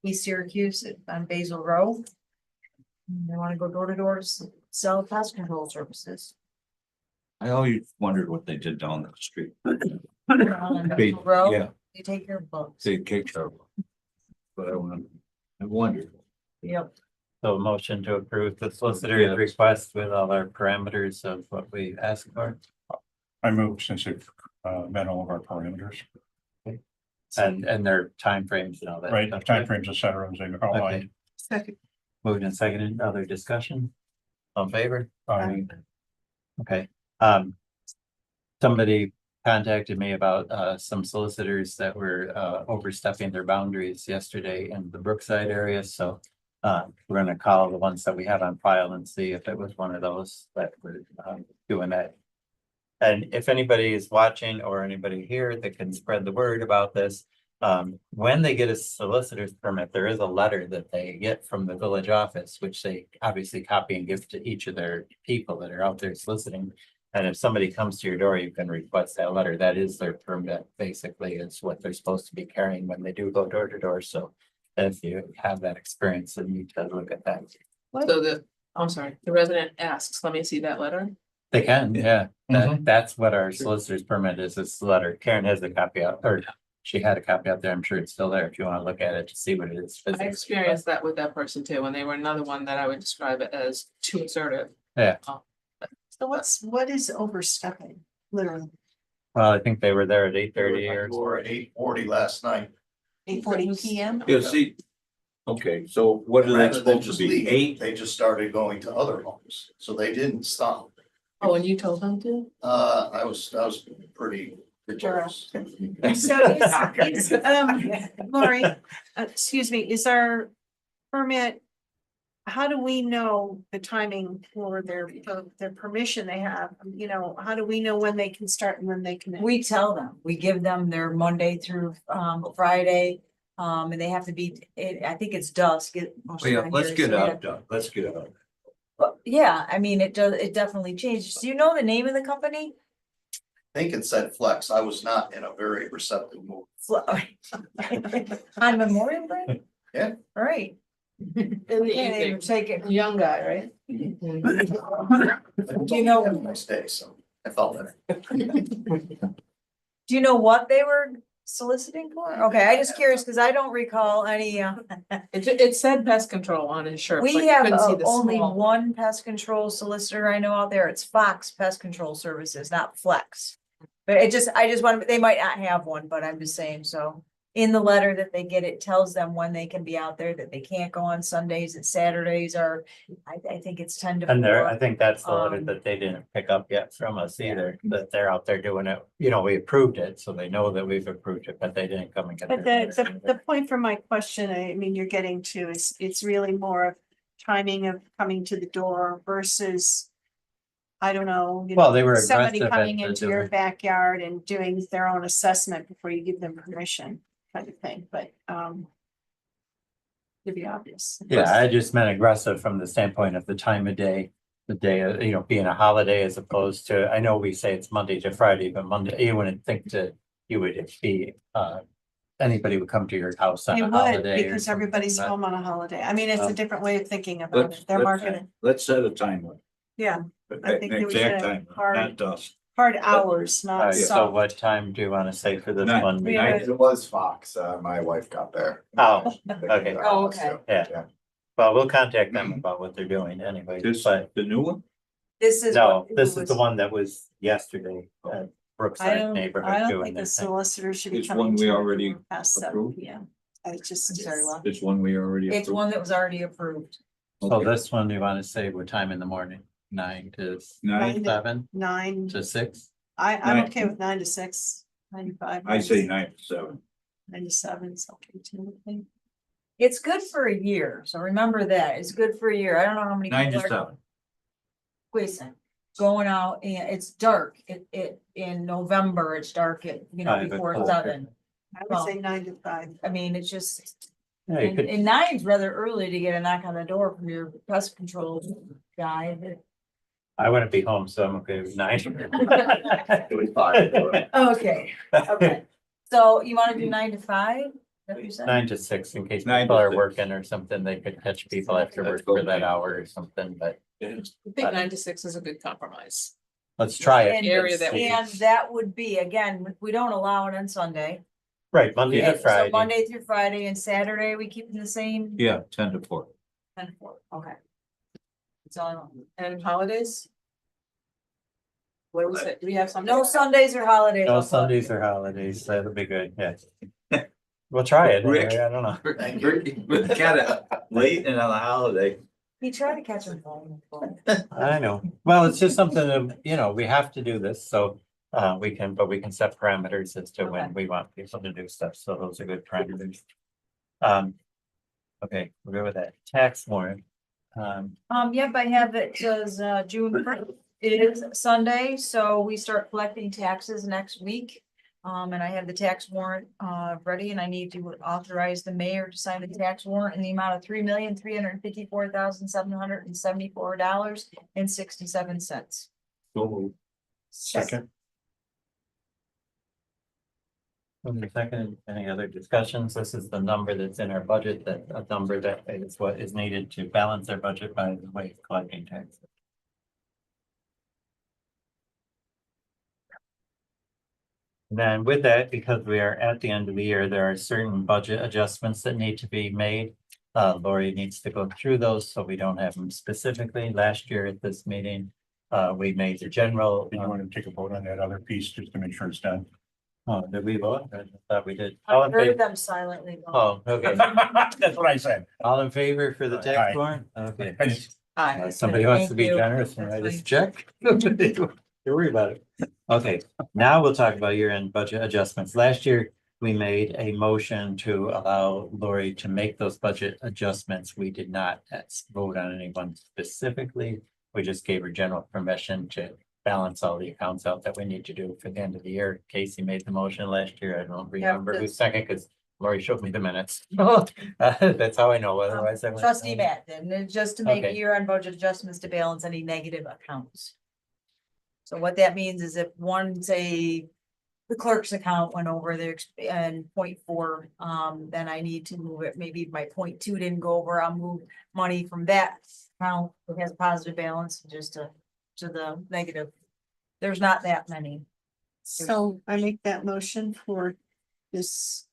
East Syracuse on Basil Row. They wanna go door to door to sell pest control services. I always wondered what they did down the street. On Basil Row, Yeah, they take care of bugs. they cake shop. But I wondered. Yep. So motion to approve the solicitor's request with all our parameters of what we asked for. I move since it met all of our parameters, And their timeframes and all that. right, stuff. timeframes, et cetera, as they outlined. Okay, Second. moved and seconded. Other discussion? All in favor? Okay, somebody contacted me about some solicitors that were overstepping their boundaries yesterday in the Brookside area, so. We're gonna call the ones that we have on file and see if it was one of those that were doing that. And if anybody is watching or anybody here that can spread the word about this. When they get a solicitor's permit, there is a letter that they get from the village office, which they obviously copy and give to each of their people that are out there soliciting. And if somebody comes to your door, you can request that letter. That is their permit, basically, it's what they're supposed to be carrying when they do go door to door, so. If you have that experience, then you need to look at that. So I'm sorry, the resident asks, let me see that letter. They can, yeah, Mhm. that's what our solicitor's permit is, this letter. Karen has a copy out, or she had a copy out there. I'm sure it's still there if you want to look at it to see what it is. I experienced that with that person too, and they were another one that I would describe it as too assertive. Yeah. So what is overstepping, literally? Well, I think they were there at 8:30 or. At 8:40 last night. 8:40 PM? Yeah, see. Okay, so what are they Rather than supposed to just be? leave, 8? they just started going to other homes, so they didn't stop. Oh, and you told them to? I was pretty rigorous. So Lori, excuse me, is our permit? How do we know the timing for their permission they have? You know, how do we know when they can start and when they can? We tell them, we give them their Monday through Friday. And they have to be, I think it's dusk. Yeah, let's get out, Doug. Let's get out. But yeah, I mean, it definitely changes. Do you know the name of the company? I think it said Flex. I was not in a very receptive mood. On Memorial Day? Yeah. All right. In the Okay, evening. take it. Young guy, right? Do you know, Nice day, so I felt better. do you know what they were soliciting for? Okay, I just curious, because I don't recall any, It said pest control on his shirt. but we you have couldn't see the only small- one pest control solicitor I know out there. It's Fox Pest Control Services, not Flex. But I just want, they might not have one, but I'm just saying, so. In the letter that they get, it tells them when they can be out there, that they can't go on Sundays and Saturdays, or I think it's 10 to And there, I 4. think that's the letter Um, that they didn't pick up yet from us either, that they're out there doing it. You know, we approved it, so they know that we've approved it, but they didn't come and get. But their the letter. point for my question, I mean, you're getting to is, it's really more of timing of coming to the door versus. I don't know. You Well, know, they were somebody aggressive coming at the into your door. backyard and doing their own assessment before you give them permission, kind of thing, but, to be obvious. Yeah, I just meant aggressive from the standpoint of the time of day, the day, you know, being a holiday as opposed to, I know we say it's Monday to Friday, but Monday, you wouldn't think that you would be, anybody would come to your house on You a would, holiday. or because something everybody's like that. home on a holiday. I mean, it's a Um, different way of thinking about Let's, it. They're marketing. let's set a time limit. Yeah, I think An that we should exact have time, hard- not dusk. hard hours, All not right, so soft. what time do you want to say for this Nine. one? We meeting? have It was Fox, my wife got there. Oh, okay. Oh, okay. Yeah. Well, we'll contact them about what they're doing anyway, This, but the new one? This is. no, what- this is the one that was yesterday at I Brookside don't, neighborhood I don't doing think the this thing. solicitor should be It's coming one we to already past 7 approved? p.m. I just. I'm sorry, what? It's one we already. It's approved? one that was already approved. So Okay. this one, you want to say what time in the morning? 9 to Nine, 7 9, to 6? I'm 9. okay with 9 to 6, 9 to 5. I say 9 to 7. 9 to 7 is okay too, I think. It's good for a year, so remember that, it's good for a year, I don't know how many. 9 to people are- 7. Wait a second, going out and it's dark, in November, it's dark at, Five before o'clock. 7. I would Well, say 9 to 5. I mean, it's just, Yeah, you and, could, and 9's rather early to get a knock on the door from your pest control guy. I wouldn't be home, so I'm okay with 9. It was fine. Okay, okay, so you wanna do 9 to 5? Is that what you said? 9 to 6 in case 9 people to are 6. working or something, they could catch people after work That's for that okay. hour or something, but I think 9 to 6 is a good compromise. let's try it. And, Area that we- and that would be, again, we don't allow it on Sunday. Right, Monday to And so Friday. Monday through Friday and Saturday, we keep them the same? Yeah, 10 to 4. 10 to 4, okay. That's all I want. And holidays? What do we say? Do we have something? No Sundays or holidays. No I'll put. Sundays or holidays, that'll be good, yes. We'll try it, Rick. anyway, I don't know. Got it late and on a holiday. He tried to catch him. I know, well, it's just something that, we have to do this, so we can set parameters as to when Okay. we want people to do stuff, so those are good parameters. Okay, we're good with that, tax warrant. Yep, I have it, says, June 1st. It is Sunday, so we start collecting taxes next week. And I have the tax warrant, ready, and I need to authorize the mayor to sign the tax warrant in the amount of $3,354,774.67. Second. One second, any other discussions? This is the number that's in our budget, that a number that is what is needed to balance our budget by the way of collecting taxes. Then with that, because we are at the end of the year, there are certain budget adjustments that need to be made. Lori needs to go through those, so we don't have them specifically. Last year at this meeting, we made the general. Did you want to take a vote on that other piece just to make sure it's done? Oh, did we vote? I thought we did. All I in heard favor? them silently. Oh, okay. That's what I said. All in favor for the Aye. tax warrant? Okay. I just- Somebody wants to be Thank you. generous and write us a check? Don't worry about it. Okay, now we'll talk about year-end budget adjustments. Last year, we made a motion to allow Lori to make those budget adjustments. We did not vote on anyone specifically. We just gave her general permission to balance all the accounts out that we need to do for the end of the year. Casey made the motion last year. I don't remember who's second because Lori showed me the minutes. That's how I know, otherwise I went. Trustee Matt, then, just to make Okay. year-end budget adjustments to balance any negative accounts. So what that means is if one, say, the clerk's account went over there and 0.4, then I need to move it, maybe my 0.2 didn't go over, I'll move money from that account that has a positive balance just to the negative. There's not that many. So I make that motion for this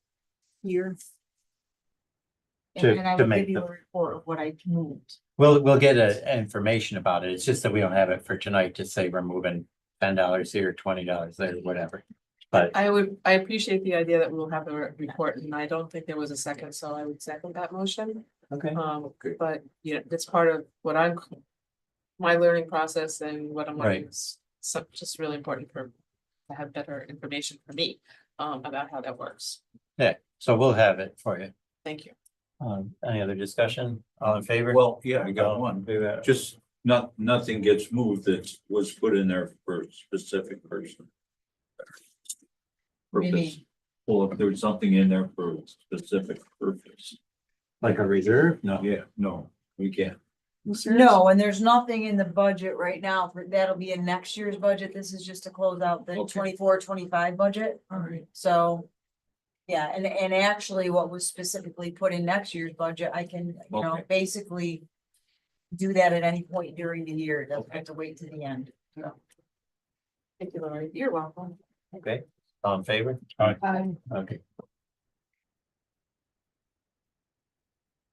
year. To- And I to will make give you the- a report of what I moved. We'll get information about it. It's just that we don't have it for tonight to say we're moving $10 here, $20 there, whatever. But I appreciate the idea that we'll have a report, and I don't think there was a second, so I would second that motion. okay, But, that's part of what my learning process and what I'm learning Right. is just really important to have better information for me, about how that works. yeah, so we'll have it for you. Thank you. Any other discussion? All in favor? Well, yeah, I got one. Do that. Just nothing gets moved that was put in there for a specific person. What do you Purpose. mean? Well, if there's something in there for a specific purpose. Like a reserve? No. Yeah, no, we can't. No, and there's nothing in the budget right now for, that'll be in next year's budget. This is just to close out the Okay. 24-25 budget. All right. So. Yeah, and actually what was specifically put in next year's budget, I can, Okay. basically. Do that at any point during the year. Doesn't have to wait to the end. Thank you, Lori. You're welcome. Okay, all in favor? Okay.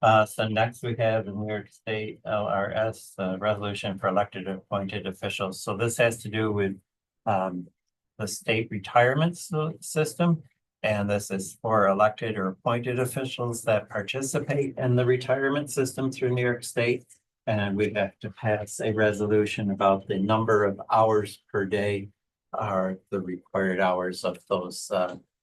So next we have the New York State LRS, resolution for elected appointed officials. So this has to do with the state retirement system. And this is for elected or appointed officials that participate in the retirement system through New York State. And we have to pass a resolution about the number of hours per day are the required hours of those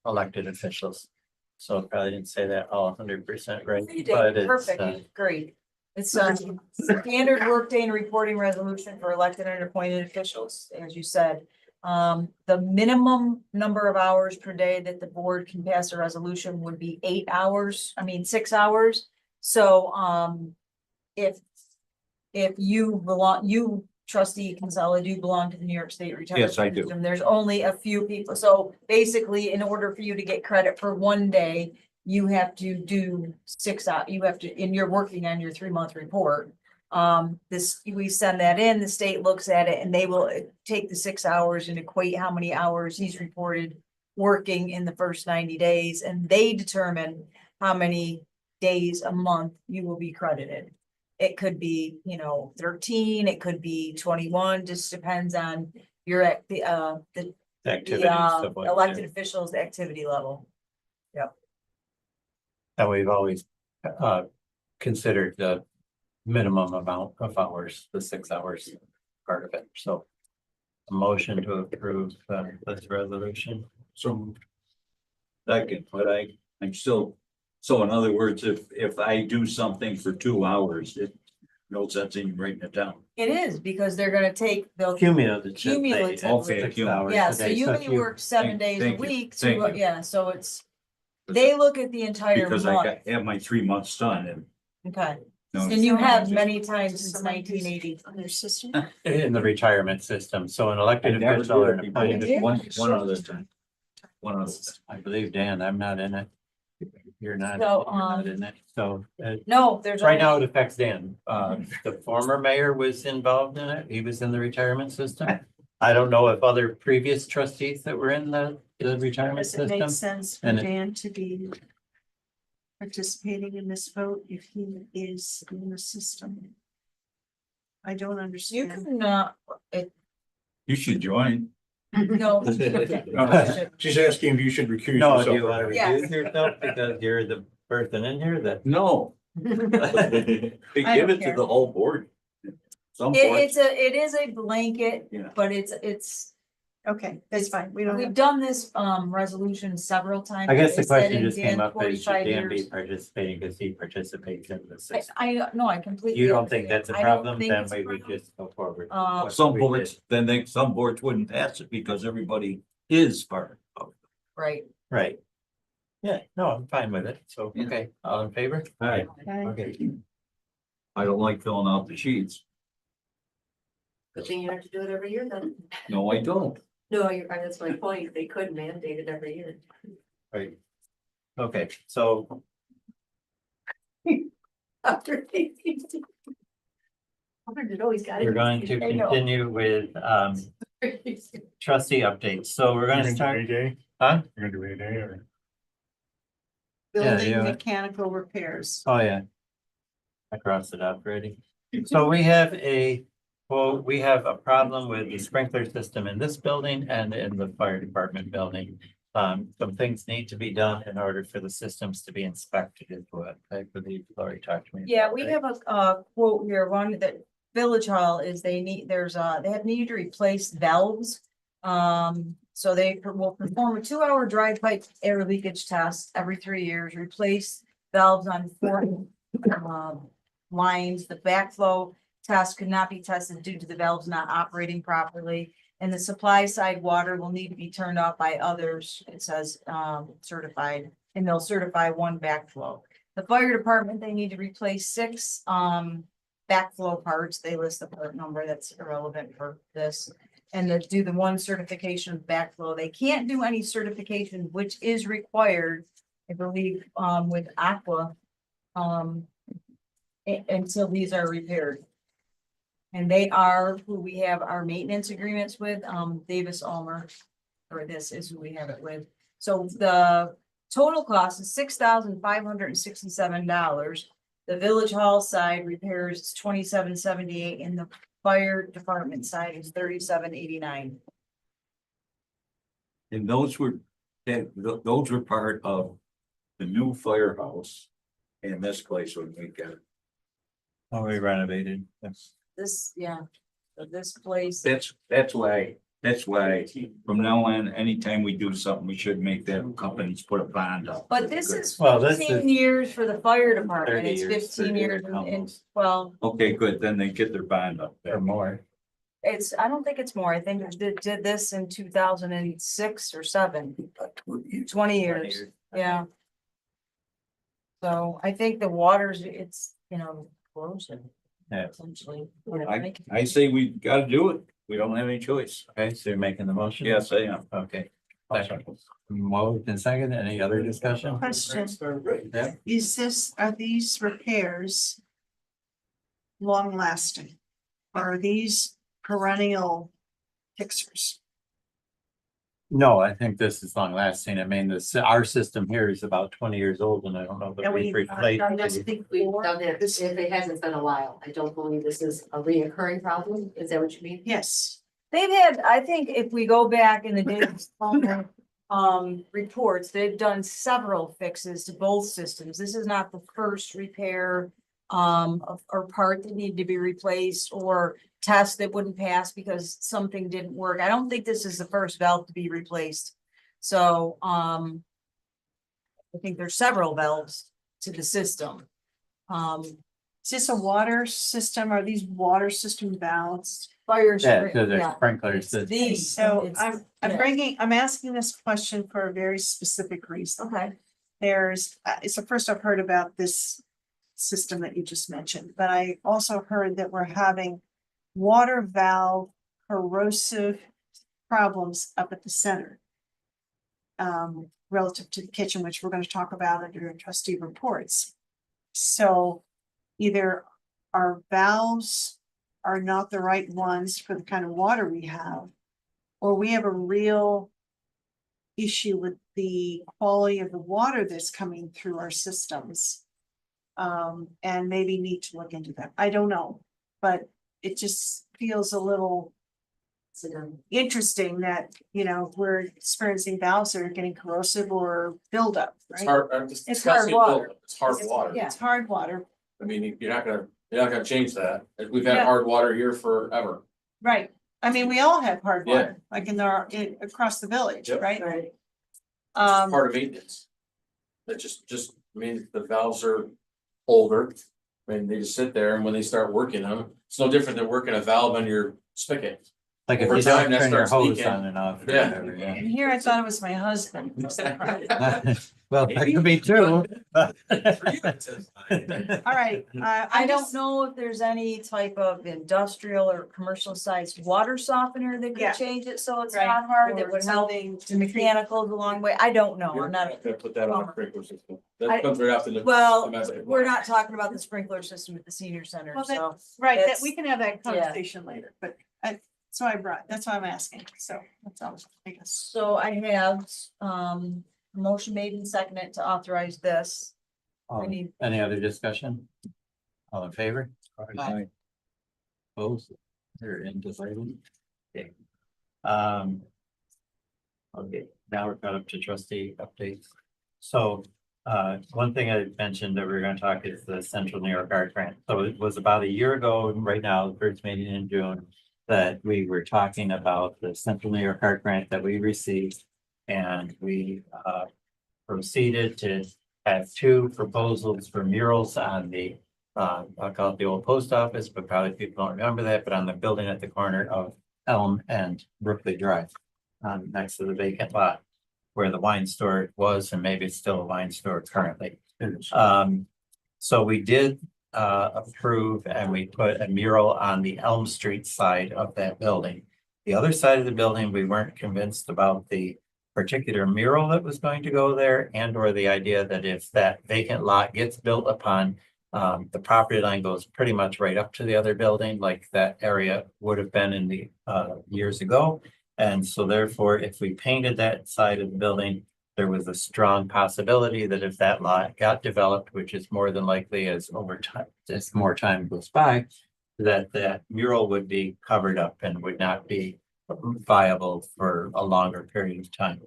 elected officials. So I probably didn't say that all 100% right, You but did, it's perfect, great. It's a standard workday and reporting resolution for elected and appointed officials, as you said. The minimum number of hours per day that the board can pass a resolution would be 6 hours. So, if you belong, you trustee Kinsella do belong to the New York State Retirement Yes, I do. System. There's only a few people. So basically, in order for you to get credit for one day, you have to do 6 hours. You have to, and you're working on your 3-month report. We send that in, the state looks at it, and they will take the 6 hours and equate how many hours he's reported working in the first 90 days, and they determine how many days a month you will be credited. It could be, 13, it could be 21, just depends on your activity and stuff like elected that. officials' activity level. And we've always considered the minimum amount of hours, the 6 hours part of it. So a motion to approve this resolution. So. Second, but I'm still, so in other words, if I do something for 2 hours, it no sense in writing it down. It is, because they're gonna they'll. Cumulative. Cumulative. Okay, 6 hours Yeah, a so day. you if may work 7 days a thank you, week, thank you. yeah, so they look at the entire Because month, have my 3 months done and. okay, No, and you have many times since 1980. Under system. In the retirement system. So an elected I never official or did an it appointed. before. One other time. One other time. I believe, Dan, I'm not in it. You're not, So, you're not in it. So No, there's. right now only- it affects Dan. The former mayor was involved in it. He was in the retirement system. I don't know if other previous trustees that were in the retirement Does it make system. sense for And it- Dan to be participating in this vote if he is in the system? I don't You understand. can, You should join. no. She's asking if you should recuse No, yourself. do you want to Yes. recuse yourself because you're the person in here that? No. They I give don't it to care. the whole board. Some It, boards, it is a blanket, Yeah. but it's, Okay, that's fine. We don't we've have. done this, resolution several times. I guess the They said question in just came Dan's up is should 45 Dan be years. participating because he participates in the system? I completely. You don't think that's a understand. I don't problem? think Then it's a we would problem. just go forward. some boards, some boards wouldn't pass it because everybody is part of it. Right. Right. Yeah, no, I'm fine with it. So, Yeah. okay, all in favor? Hey, Okay. I don't like filling out the sheets. Good thing you have to do it every year then. No, I don't. No, that's my point. They could mandate it every year. Right. Okay, so After. It always got it. we're going to continue with trustee updates. So we're gonna start, huh? You're gonna do a day or? Building yeah. mechanical repairs. Oh, yeah. I crossed it out already. So we have a problem with the sprinkler system in this building and in the fire department building. Some things need to be done in order for the systems to be inspected is what I believe Lori talked to me. Yeah, about, we right? have a quote here, one that Village Hall is they need to replace valves. So they will perform a 2-hour dry pipe air leakage test every 3 years, replace valves on 4 lines. The backflow test could not be tested due to the valves not operating properly. And the supply side water will need to be turned off by others, it says, certified, and they'll certify 1 backflow. The fire department, they need to replace 6 backflow parts. They list the part number that's irrelevant for this. And to do the 1 certification of backflow. They can't do any certification, which is required, I believe, with Aqua. Until these are repaired. And they are who we have our maintenance agreements with, Davis Ulmer. Or this is who we have it with. So the total cost is $6,567. The village hall side repairs is $27.78 and the fire department side is $37.89. And those were, those were part of the new firehouse in this place when we got it. Oh, we renovated. This, yeah, so this place. That's why from now on, anytime we do something, we should make them companies put a bond up. But this is Well, this 15 is years for the fire department. 30 It's years, 15 30 years and almost. well, Okay, good, then they get their bond up Or there. more. I don't think it's more. I think it did this in 2006 or 7, 20 years. Yeah. So I think the waters, it's, corrosion. Yeah. Essentially. I say we gotta do it. We don't have any choice. Okay, so you're making the motion? Yes, I am. Okay. Moved and second, any other discussion? Question, Yeah. are these repairs long lasting? Or are these perennial fixers? No, I think this is long lasting. I mean, our system here is about 20 years old and I don't know that And we've we've replaced. I don't think we've done that, This- if it hasn't been a while, I don't believe this is a reoccurring problem, is that what you mean? Yes, They've had, I think if we go back in the days, reports, they've done several fixes to both systems. This is not the first repair or part that needed to be replaced or test that wouldn't pass because something didn't work. I don't think this is the first valve to be replaced. So, I think there's several valves to the system. is this a water system? Are these water system valves? Fire. Yeah, so there's yeah. sprinklers that. These. So it's- I'm asking this question for a very specific reason. Okay. It's the first I've heard about this system that you just mentioned, but I also heard that we're having water valve corrosive problems up at the center. Relative to the kitchen, which we're going to talk about under trustee reports. So either our valves are not the right ones for the kind of water we have, or we have a real issue with the quality of the water that's coming through our systems. And maybe need to look into that. I don't know, but it just feels a little interesting that, we're experiencing valves that are getting corrosive or buildup, It's right? hard, It's hard water. It's hard water. Yeah, it's hard water, I mean, you're not gonna change that. We've had Yeah. hard water here forever. right? I mean, we all have hard Yeah. water, like across the village, Yep. right? Right. It's part of maintenance. That just means the valves are older. I mean, they just sit there and when they start working them, it's no different than working a valve on your spigot. Like if Over you time, don't that turn your starts hose leaking. on and off. or Yeah. whatever, yeah. And here I thought it was my husband. Well, that could be true. but- All right, I don't know if there's any type of industrial or commercial sized water softener that Yeah. could change it, so it's Right. not hard, that Or would help something the mechanicals along the way. I don't know, I'm not. Gonna put that on a sprinkler system. I- That comes right after the. Well, domestic we're water. not talking about the sprinkler system at the senior center, Well, so. Right, that That's- we can have that yeah. conversation later, but that's why I'm asking, so that's all, I guess. So I have, motion made and seconded to authorize this. I need- Any other discussion? All in favor? Aye. Opposed? They're indecisive. Okay. Okay, now we're caught up to trustee updates. So, one thing I mentioned that we we're gonna talk is the Central New York Art Grant. So it was about a year ago, right now, the first meeting in June, that we were talking about the Central New York Art Grant that we received. And we, proceeded to have 2 proposals for murals on the, I'll call it the old post office, but probably people don't remember that, but on the building at the corner of Elm and Brooklyn Drive. Next to the vacant lot where the wine store was, and maybe it's still a wine store currently. So we did approve and we put a mural on the Elm Street side of that building. The other side of the building, we weren't convinced about the particular mural that was going to go there and or the idea that if that vacant lot gets built upon, The property line goes pretty much right up to the other building, like that area would have been in the years ago. And so therefore, if we painted that side of the building, there was a strong possibility that if that lot got developed, which is more than likely as over time, as more time goes by, that that mural would be covered up and would not be viable for a longer period of time.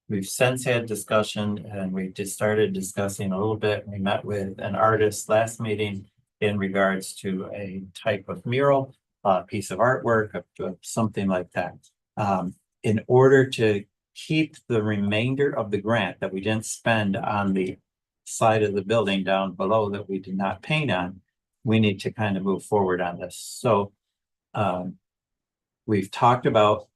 We've since had discussion and we just started discussing a little bit. We met with an artist last meeting in regards to a type of mural, piece of artwork, of something like that. In order to keep the remainder of the grant that we didn't spend on the side of the building down below that we did not paint on, we need to kind of move forward on this. So we've talked about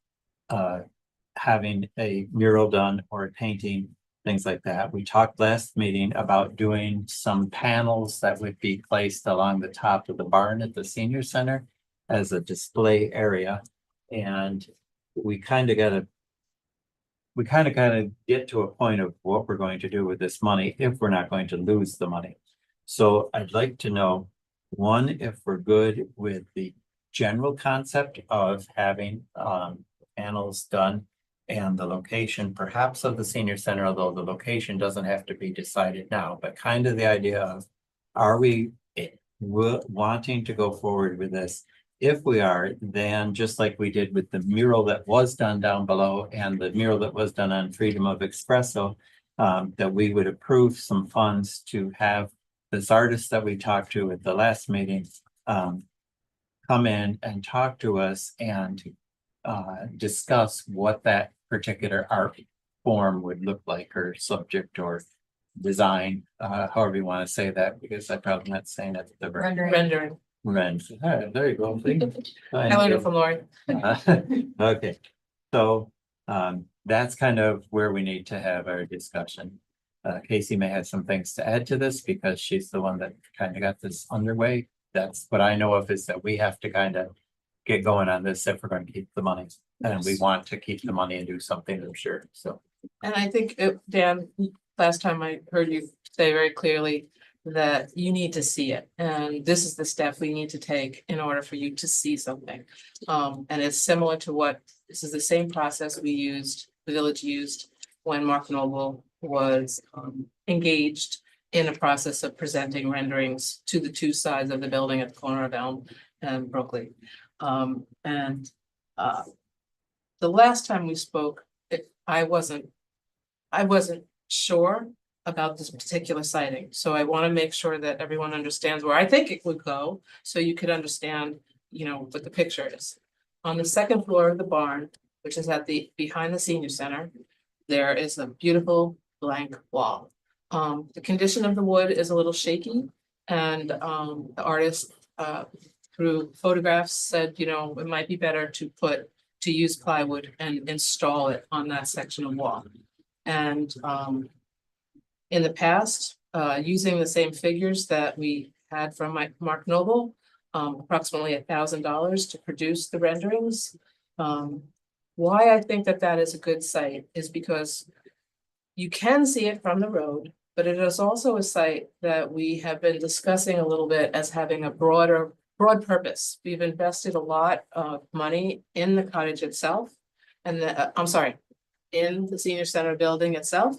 having a mural done or a painting, things like that. We talked last meeting about doing some panels that would be placed along the top of the barn at the senior center as a display area. And we kind of get to a point of what we're going to do with this money if we're not going to lose the money. So I'd like to know, one, if we're good with the general concept of having panels done and the location perhaps of the senior center, although the location doesn't have to be decided now, but kind of the idea of, are we wanting to go forward with this? If we are, then just like we did with the mural that was done down below and the mural that was done on Freedom of Espresso, that we would approve some funds to have this artist that we talked to at the last meeting come in and talk to us and discuss what that particular art form would look like, or subject or design, however you want to say that, because I'm probably not saying that the Rendering. there you go. See? I learned it from Lauren. Okay, so that's kind of where we need to have our discussion. Casey may have some things to add to this because she's the one that kind of got this underway. That's what I know of, is that we have to kind of get going on this if we're going to keep the money. And we want to keep the money and do something, I'm sure, so. And I think, Dan, last time I heard you say very clearly that you need to see it. And this is the step we need to take in order for you to see something. And it's similar to this is the same process the village used when Mark Noble was engaged in a process of presenting renderings to the two sides of the building at the corner of Elm and Brooklyn. The last time we spoke, I wasn't sure about this particular siting. So I want to make sure that everyone understands where I think it would go, so you could understand, what the picture is. On the second floor of the barn, which is behind the senior center, there is a beautiful blank wall. The condition of the wood is a little shaky, and the artist through photographs said, it might be better to use plywood and install it on that section of wall. And in the past, using the same figures that we had from Mark Noble, approximately $1,000 to produce the renderings. Why I think that is a good site is because you can see it from the road, but it is also a site that we have been discussing a little bit as having a broad purpose. We've invested a lot of money in the cottage itself, and in the senior center building itself.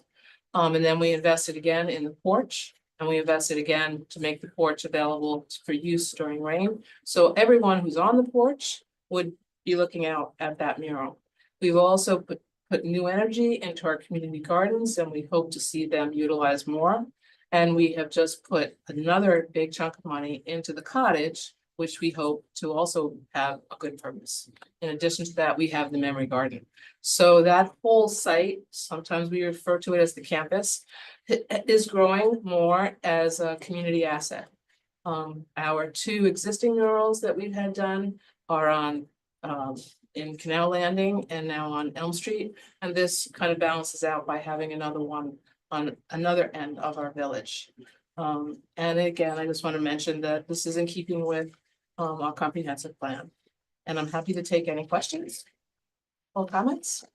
And then we invested again in the porch, and we invested again to make the porch available for use during rain. So everyone who's on the porch would be looking out at that mural. We've also put new energy into our community gardens, and we hope to see them utilized more. And we have just put another big chunk of money into the cottage, which we hope to also have a good purpose. In addition to that, we have the memory garden. So that whole site, sometimes we refer to it as the campus, is growing more as a community asset. Our two existing murals that we've had done are on in Canal Landing and now on Elm Street. And this kind of balances out by having another one on another end of our village. And again, I just want to mention that this is in keeping with our comprehensive plan. And I'm happy to take any questions or comments.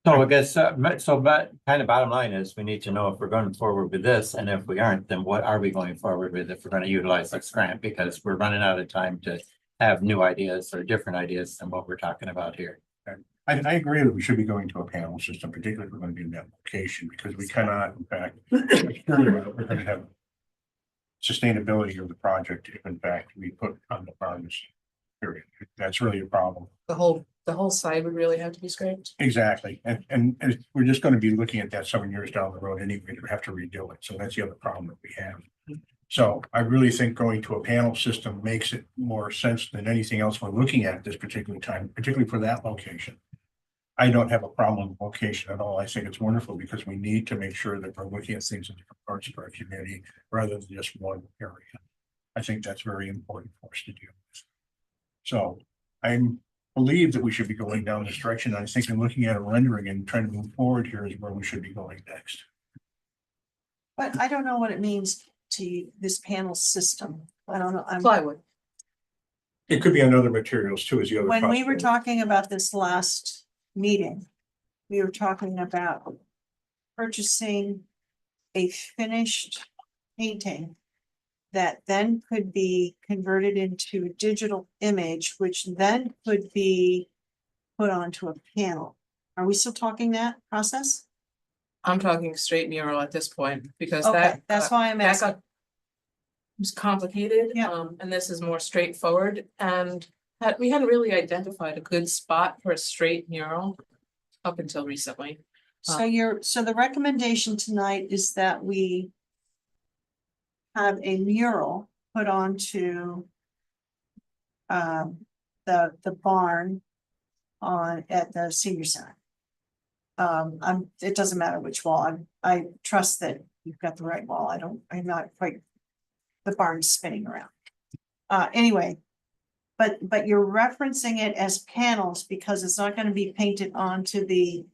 So I guess, but kind of bottom line is we need to know if we're going forward with this, and if we aren't, then what are we going forward with if we're gonna utilize this grant? Because we're running out of time to have new ideas or different ideas than what we're talking about here. I agree that we should be going to a panel system, particularly if we're going to be in that location, because we cannot, in fact, we're going to have sustainability of the project if in fact we put on the farms. Period. That's really a problem. The whole side would really have to be scraped. Exactly. And we're just going to be looking at that 7 years down the road anyway, to have to redo it. So that's the other problem that we have. So I really think going to a panel system makes it more sense than anything else we're looking at this particular time, particularly for that location. I don't have a problem with location at all. I think it's wonderful because we need to make sure that we're looking at things in different parts of our community rather than just one area. I think that's very important for us to do. So I believe that we should be going down this direction. I think in looking at a rendering and trying to move forward here is where we should be going next. But I don't know what it means to this panel system. I don't know. Plywood. It could be on other materials too, as the other. When we were possibility. talking about this last meeting, we were talking about purchasing a finished painting that then could be converted into a digital image, which then could be put onto a panel. Are we still talking that process? I'm talking straight mural at this point, because Okay, that's why I'm that asking. got- was complicated, Yeah. and this is more straightforward, and we hadn't really identified a good spot for a straight mural up until recently. So the recommendation tonight is that we have a mural put onto the barn at the senior center. It doesn't matter which wall. I trust that you've got the right wall. I'm not quite, the barn's spinning around. Anyway, but you're referencing it as panels because it's not gonna be painted onto the,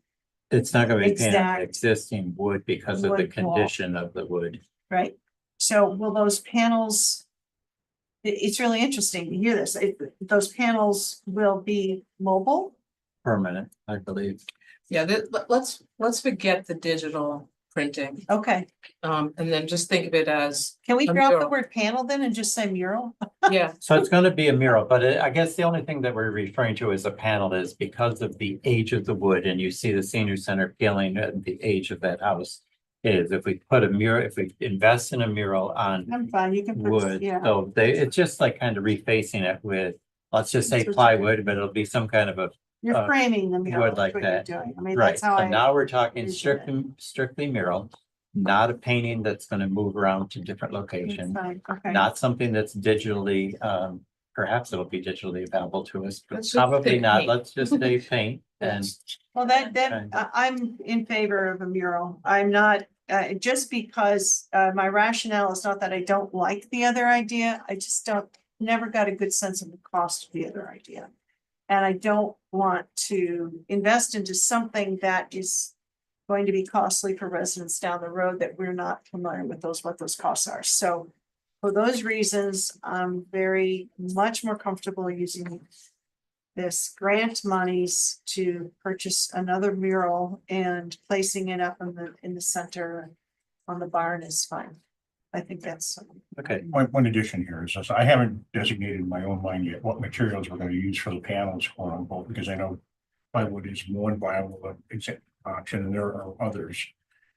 It's not gonna be painted Exact existing wood because of the wood wall. condition of the wood. right? So will those panels? It's really interesting to hear this. Those panels will be mobile? Permanent, I believe. Yeah, let's forget the digital printing, Okay, and then just think of it as, can we A drop the mural. word panel then and just say mural? yeah, So it's gonna be a mural, but I guess the only thing that we're referring to as a panel is because of the age of the wood, and you see the senior center feeling the age of that house. Is if we put a mural, if we invest in a mural on I'm fine, you can put, wood, yeah. so it's just like kind of refacing it with, let's just say That's what you're plywood, but it'll be some kind of a, You're framing the mural, wood is like what you're that. doing. I mean, right, that's how so I, now we're talking envision strictly mural. Not a painting that's gonna move around to different it's locations, fine, okay. not something that's digitally, perhaps it'll be digitally available to us, but Let's just probably say not, paint. let's just say paint. And Well, Okay. I'm in favor of a mural. I'm not, just because, my rationale is not that I don't like the other idea. I just never got a good sense of the cost of the other idea. And I don't want to invest into something that is going to be costly for residents down the road that we're not familiar with what those costs are. So for those reasons, I'm very much more comfortable using this grant monies to purchase another mural and placing it up in the center on the barn is fine. I think that's. Okay, One addition here is this, I haven't designated in my own mind yet what materials we're going to use for the panels, quote unquote, because I know plywood is one viable option and there are others.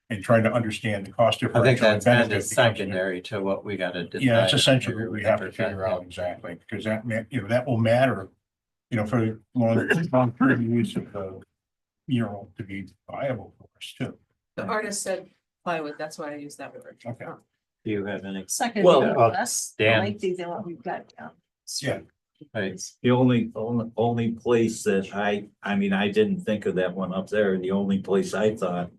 And trying to understand the cost I differential. think that's and kind benefit of becomes- secondary to what we gotta decide. Yeah, it's essentially what we have to After figure that, out exactly, because that will matter, for long term use of the mural to be viable for us too. the artist said plywood, that's why I use that word. Okay. Do you have any? Second, Well, less Dan. lengthy than what we've got down. Yeah. Right, The only place that I mean, I didn't think of that one up there. The only place I thought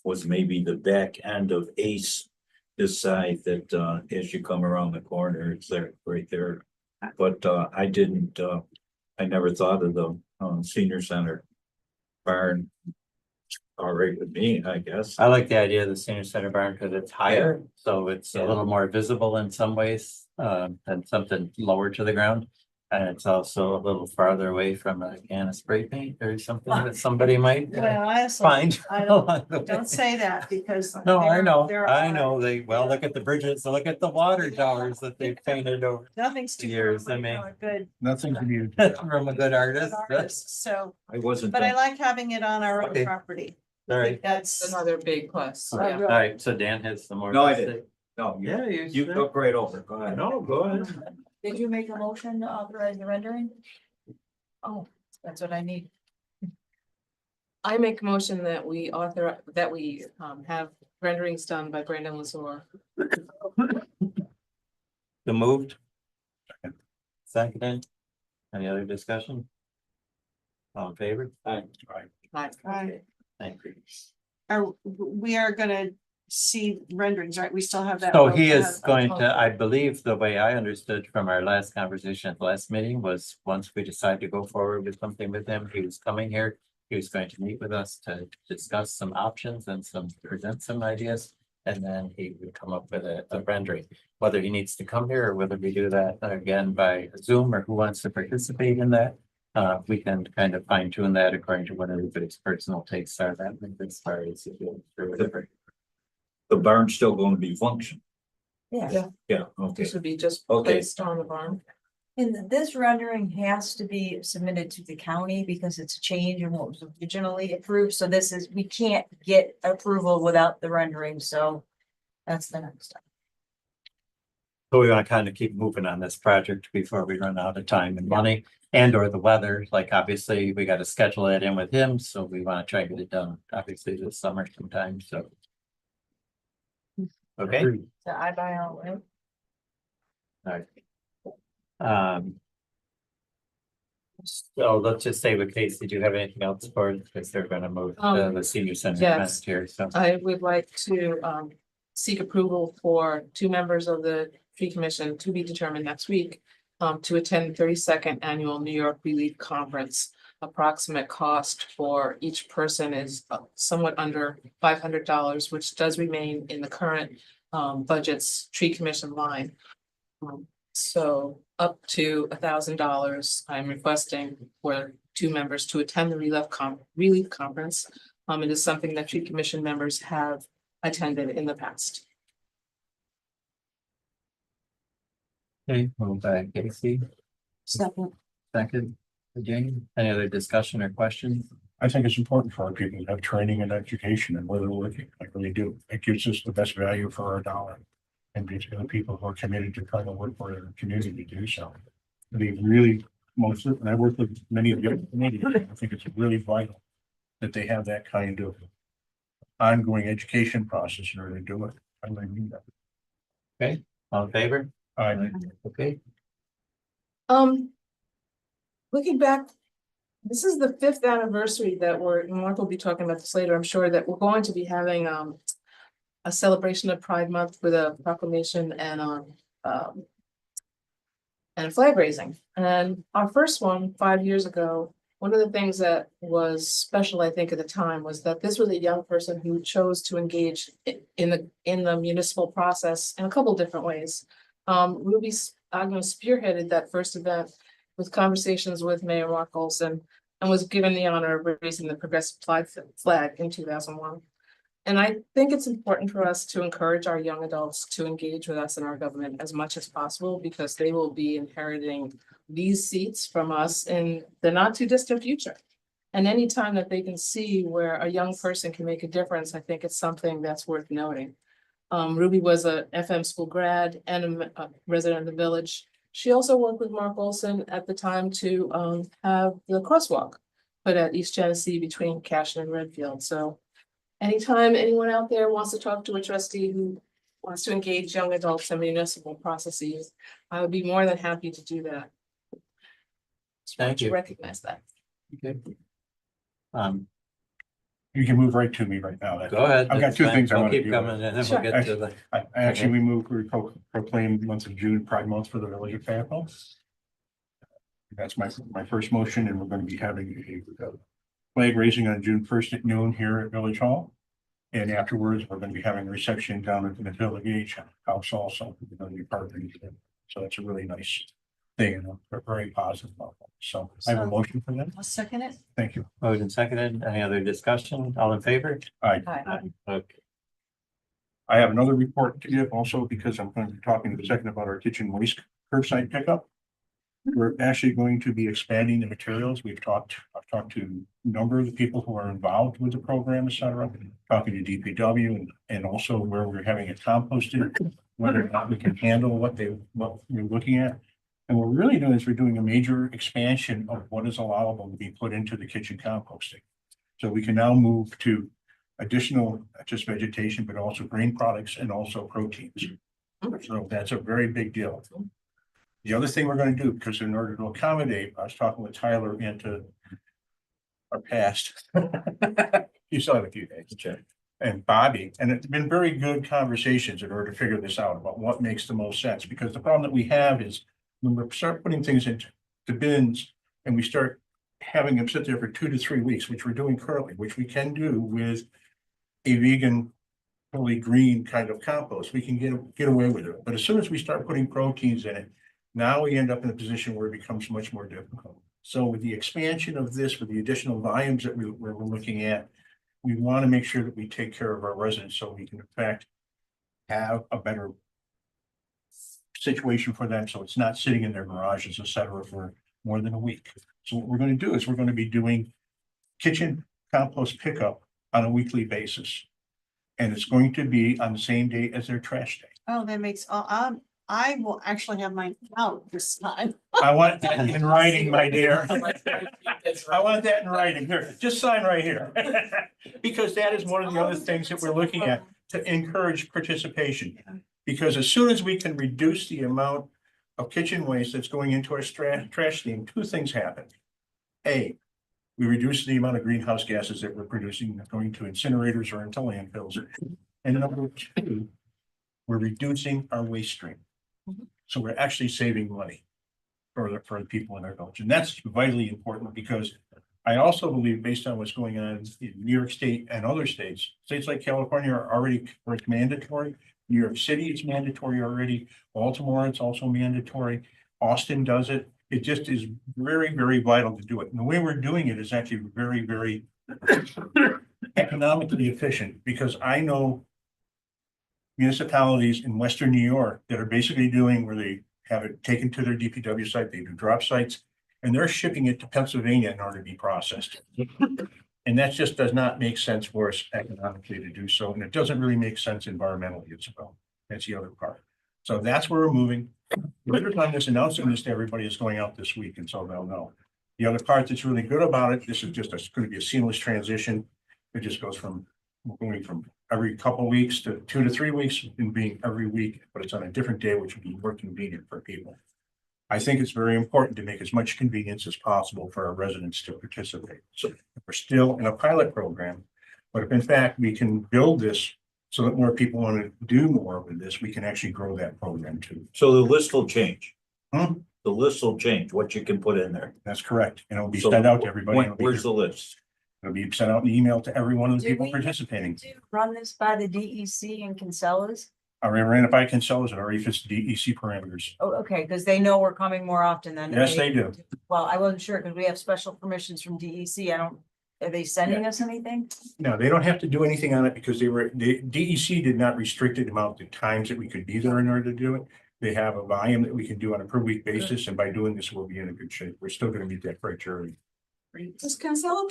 was maybe the back end of Ace. This side that, as you come around the corner, it's there, right there. But, I didn't, I never thought of the, senior center barn. All right with me, I guess. I like the idea of the senior center barn because it's higher, so it's a little more visible in some ways, than something lower to the ground. And it's also a little farther away from a can of spray paint or something that somebody might Well, honestly, find. I along the way. don't say that because. No, I know, there I are- know. Well, look at the bridges, look at the water towers that they've painted over Nothing's too. years. far I from mean, a good Nothing to be. from a good artist. artist, so, I wasn't. but I like having it on our own Okay. property. All right, That's. Another big plus, a yeah. real- all right, so Dan has some more. No, I to say. didn't. No, Yeah, you took right over. Go ahead. No, go ahead. Did you make a motion to authorize the rendering? Oh, that's what I need. I make a motion that we have renderings done by Brandon Lazar. The moved. Seconded. Any other discussion? All in favor? Right. Right. Thank you. We are gonna see renderings, right? We still have that. So he is going to, I believe, the way I understood from our last conversation at the last meeting was, once we decide to go forward with something with him, he was coming here. He was going to meet with us to discuss some options and present some ideas. And then he would come up with a rendering, whether he needs to come here or whether we do that again by Zoom or who wants to participate in that. We can kind of fine tune that according to what everybody's personal tastes are, that as far as if you're whatever. The barn's still going to be functional. Yeah. Yeah, okay. This would be just Okay. placed on the barn. And this rendering has to be submitted to the county because it's a change in what was originally approved, so we can't get approval without the rendering, so. That's the next step. So we want to kind of keep moving on this project before we run out of time and money and or the weather. Like, obviously, we got to schedule it in with him, so we want to try to get it done, obviously, this summer sometime, so. Okay, So I buy all, right? all right. So let's just say with Casey, do you have anything else for, because they're gonna move to the senior center yes. event here, so. I would like to seek approval for 2 members of the tree commission to be determined next week. To attend the 32nd annual New York Relief Conference. Approximate cost for each person is somewhat under $500, which does remain in the current budget's tree commission line. So up to $1,000, I'm requesting for 2 members to attend the relief conference. It is something that tree commission members have attended in the past. Okay, moved by Casey, Second. second, Jane, any other discussion or questions? I think it's important for our people to have training and education and where they're working. I really do. It gives us the best value for our dollar. And these are the people who are committed to trying to work for their community to do so. They really, and I work with many of the other communities, I think it's really vital that they have that kind of ongoing education process in order to do it. I really mean that. Okay, all in favor? Okay, Looking back, this is the 5th anniversary that Mark will be talking about this later. I'm sure that we're going to be having a celebration of Pride Month with a proclamation and flag raising. And our first one 5 years ago, one of the things that was special, I think, at the time was that this was a young person who chose to engage in the municipal process in a couple different ways. Ruby spearheaded that first event with conversations with Mayor Mark Olson and was given the honor of raising the progressive flag in 2001. And I think it's important for us to encourage our young adults to engage with us in our government as much as possible, because they will be inheriting these seats from us in the not too distant future. And anytime that they can see where a young person can make a difference, I think it's something that's worth noting. Ruby was a FM school grad and a resident of the village. She also worked with Mark Olson at the time to have the crosswalk put at East Genesee between Cashin and Redfield. So anytime anyone out there wants to talk to a trustee who wants to engage young adults in municipal processes, I would be more than happy to do that. Thank you. Recognize that. okay. You can move right to me right now. Go ahead. I've got that's 2 fine. things I We'll want to keep do. coming and then Sure. we'll get to the. I actually, we proclaimed the month of June Pride Month for the village of Fayetteville. That's my first motion, and we're going to be having a flag raising on June 1st at noon here at Village Hall. And afterwards, we're going to be having a reception down at the Village House also. We're going to be partnering with them. So that's a really nice thing, and I'm very positive about that. So I have a motion for that. I'll second it. Thank you. Moved and seconded. Any other discussion? All in favor? Aye. Okay. I have another report to give also because I'm going to be talking in a second about our kitchen waste curbside pickup. We're actually going to be expanding the materials. I've talked to a number of the people who are involved with the program, et cetera, talking to DPW and also where we're having it composted, whether or not we can handle what we're looking at. And what we're really doing is we're doing a major expansion of what is allowable to be put into the kitchen composting. So we can now move to additional, not just vegetation, but also grain products and also proteins. So that's a very big deal. The other thing we're going to do, because in order to accommodate, I was talking with Tyler into our past. You still have a few days. Okay. And Bobby, and it's been very good conversations in order to figure this out about what makes the most sense, because the problem that we have is when we start putting things into bins and we start having them sit there for 2 to 3 weeks, which we're doing currently, which we can do with a vegan, fully green kind of compost, we can get away with it. But as soon as we start putting proteins in it, now we end up in a position where it becomes much more difficult. So with the expansion of this, with the additional volumes that we're looking at, we want to make sure that we take care of our residents so we can in fact have a better situation for them. So it's not sitting in their garages, et cetera, for more than a week. So what we're going to do is we're going to be doing kitchen compost pickup on a weekly basis. And it's going to be on the same day as their trash day. Oh, that makes, I will actually have mine out this time. I want that in writing, my dear. I want that in writing. Here, just sign right here. Because that is one of the other things that we're looking at to encourage participation. Because as soon as we can reduce the amount of kitchen waste that's going into our trash stream, 2 things happen. A, we reduce the amount of greenhouse gases that we're producing, going to incinerators or into landfills. And number 2, we're reducing our waste stream. So we're actually saving money for the people in our village. And that's vitally important because I also believe, based on what's going on in New York State and other states like California are already, where it's mandatory. New York City, it's mandatory already. Baltimore, it's also mandatory. Austin does it. It just is very, very vital to do it. And the way we're doing it is actually very, very economically efficient, because I know municipalities in Western New York that are basically doing where they have it taken to their DPW site, they do drop sites, and they're shipping it to Pennsylvania in order to be processed. And that just does not make sense for us economically to do so, and it doesn't really make sense environmentally as well. That's the other part. So that's where we're moving. Later time, this announcing this to everybody is going out this week, and so they'll know. The other part that's really good about it, this is just going to be a seamless transition. It just goes from going from every couple of weeks to 2 to 3 weeks and being every week, but it's on a different day, which would be more convenient for people. I think it's very important to make as much convenience as possible for our residents to participate. So we're still in a pilot program, but if in fact we can build this so that more people want to do more with this, we can actually grow that program too. So the list will change. Hmm? The list will change, what you can put in there. That's correct. And it'll be So sent out to everybody. Where's the list? It'll be sent out in email to every one of the Do people we- participating. To run this by the DEC and Kinsellas? I ran it by Kinsellas and already fits the DEC parameters. Oh, okay, because they know we're coming more often than. Yes, they do. Well, I wasn't sure because we have special permissions from DEC. Are they sending us anything? No, they don't have to do anything on it because the DEC did not restrict the amount of times that we could be there in order to do it. They have a volume that we can do on a per week basis, and by doing this, we'll be in a good shape. We're still gonna meet that criteria. Does Kinsella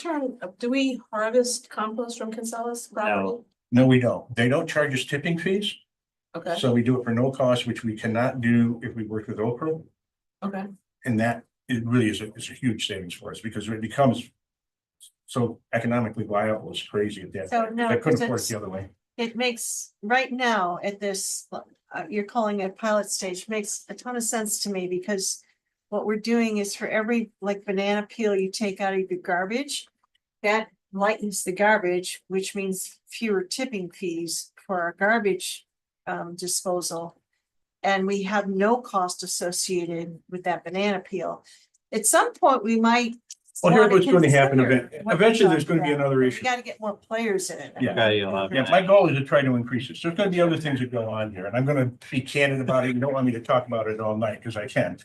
do we harvest compost from Kinsella's property? No, we don't. They don't charge us tipping fees, Okay, so we do it for no cost, which we cannot do if we work with Okra. okay. And that, it really is a huge savings for us because it becomes so economically viable. It's crazy at that. So no, I couldn't because afford it it's, the other way. it makes, right now at this, you're calling it pilot stage, makes a ton of sense to me because what we're doing is for every like banana peel you take out of your garbage, that lightens the garbage, which means fewer tipping fees for our garbage disposal. And we have no cost associated with that banana peel. At some point, we might. Well, here's wanna what's going to happen. consider what Eventually, we're there's going to be talking about, another but issue. We gotta get more players in it. Yeah. Okay, you'll have Yeah, that. my goal is to try to increase this. There's gonna be other things that go on here, and I'm gonna be candid about it. You don't want me to talk about it all night, because I can.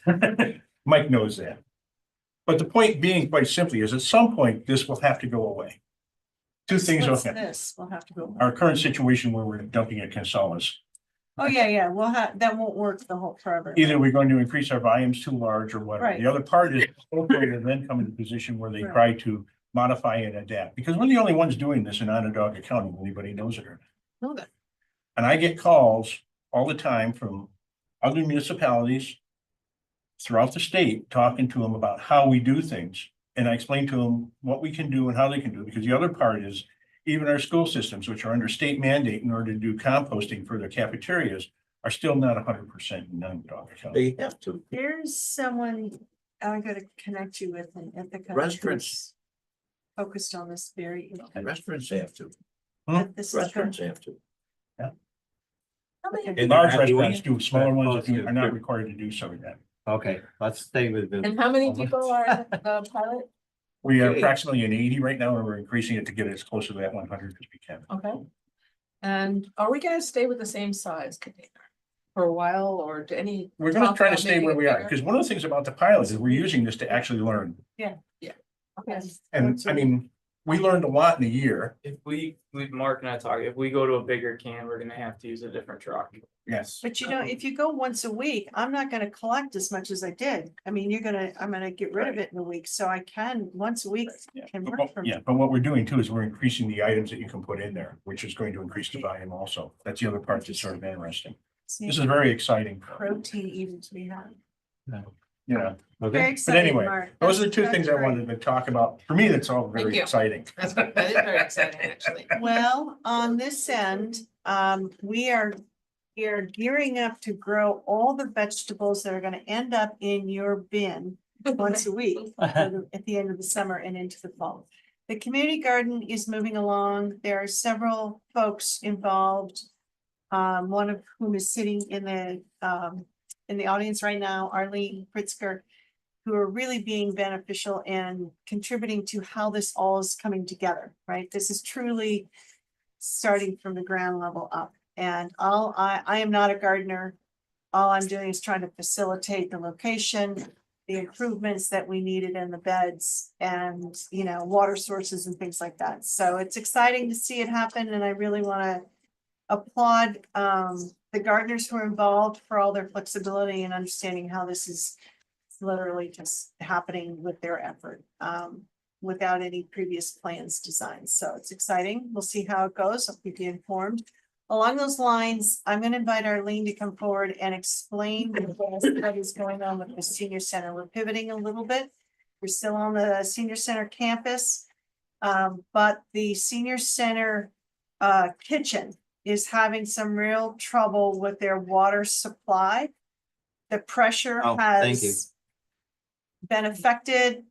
Mike knows that. But the point being, quite simply, is at some point, this will have to go away. Two things will What's happen. this? We'll have to go. Our current situation where we're dumping at Kinsalas. Oh, yeah, we'll have, that won't work the whole forever. Either we're going to increase our volumes too large or whatever. Right. The other part is hopefully to then come in a position where they Right. try to modify and adapt, because we're the only ones doing this in Onondaga County, anybody knows it or not. Know that. And I get calls all the time from other municipalities throughout the state, talking to them about how we do things. And I explain to them what we can do and how they can do it, because the other part is even our school systems, which are under state mandate in order to do composting for their cafeterias, are still not 100% in Onondaga County. They have to. There's someone I'm gonna connect you with in Ithaca. Restaurants. who's Focused on this very. Restaurants have to. This is Restaurants have to. Okay. And they're Large not doing restaurants it. do, smaller ones They're are not required to do so yet. Okay, let's stay with the. And how many people are in the pilot? We are Okay. approximately in 80 right now, and we're increasing it to get as close to that 100 as we can. Okay. And are we gonna stay with the same size container for a while or do any? We're gonna talk try to about stay making where it we are, bigger? because one of the things about the pilot is we're using this to actually learn. Okay. And I mean, we learned a lot in a year. If we, Mark and I talk, if we go to a bigger can, we're gonna have to use a different truck. Yes. But you know, if you go once a week, I'm not gonna collect as much as I did. I mean, I'm gonna get rid of it in a week, so I can, once a week. Yeah, Can but work for me. but what we're doing too is we're increasing the items that you can put in there, which is going to increase the volume also. That's the other part that's sort of interesting. This is very exciting. Protein eaters we have. Yeah, Very Okay, excited, anyway, Mark. those are the two That's things I great. wanted to talk about. For me, that's all Thank very you. exciting. That is very exciting, actually. Well, on this end, we are gearing up to grow all the vegetables that are gonna end up in your bin once a week at the end of the summer and into the fall. The community garden is moving along. There are several folks involved. One of whom is sitting in the audience right now, Arlene Pritzker, who are really being beneficial and contributing to how this all is coming together, right? This is truly starting from the ground level up. And I am not a gardener. All I'm doing is trying to facilitate the location, the improvements that we needed in the beds and, you know, water sources and things like that. So it's exciting to see it happen and I really want to applaud the gardeners who are involved for all their flexibility and understanding how this is literally just happening with their effort without any previous plans designed. So it's exciting. We'll see how it goes. I'll keep you informed. Along those lines, I'm going to invite Arlene to come forward and explain what is going on with the senior center. We're pivoting a little bit. We're still on the senior center campus, but the senior center kitchen is having some real trouble with their water supply. The pressure Oh, thank you. has been affected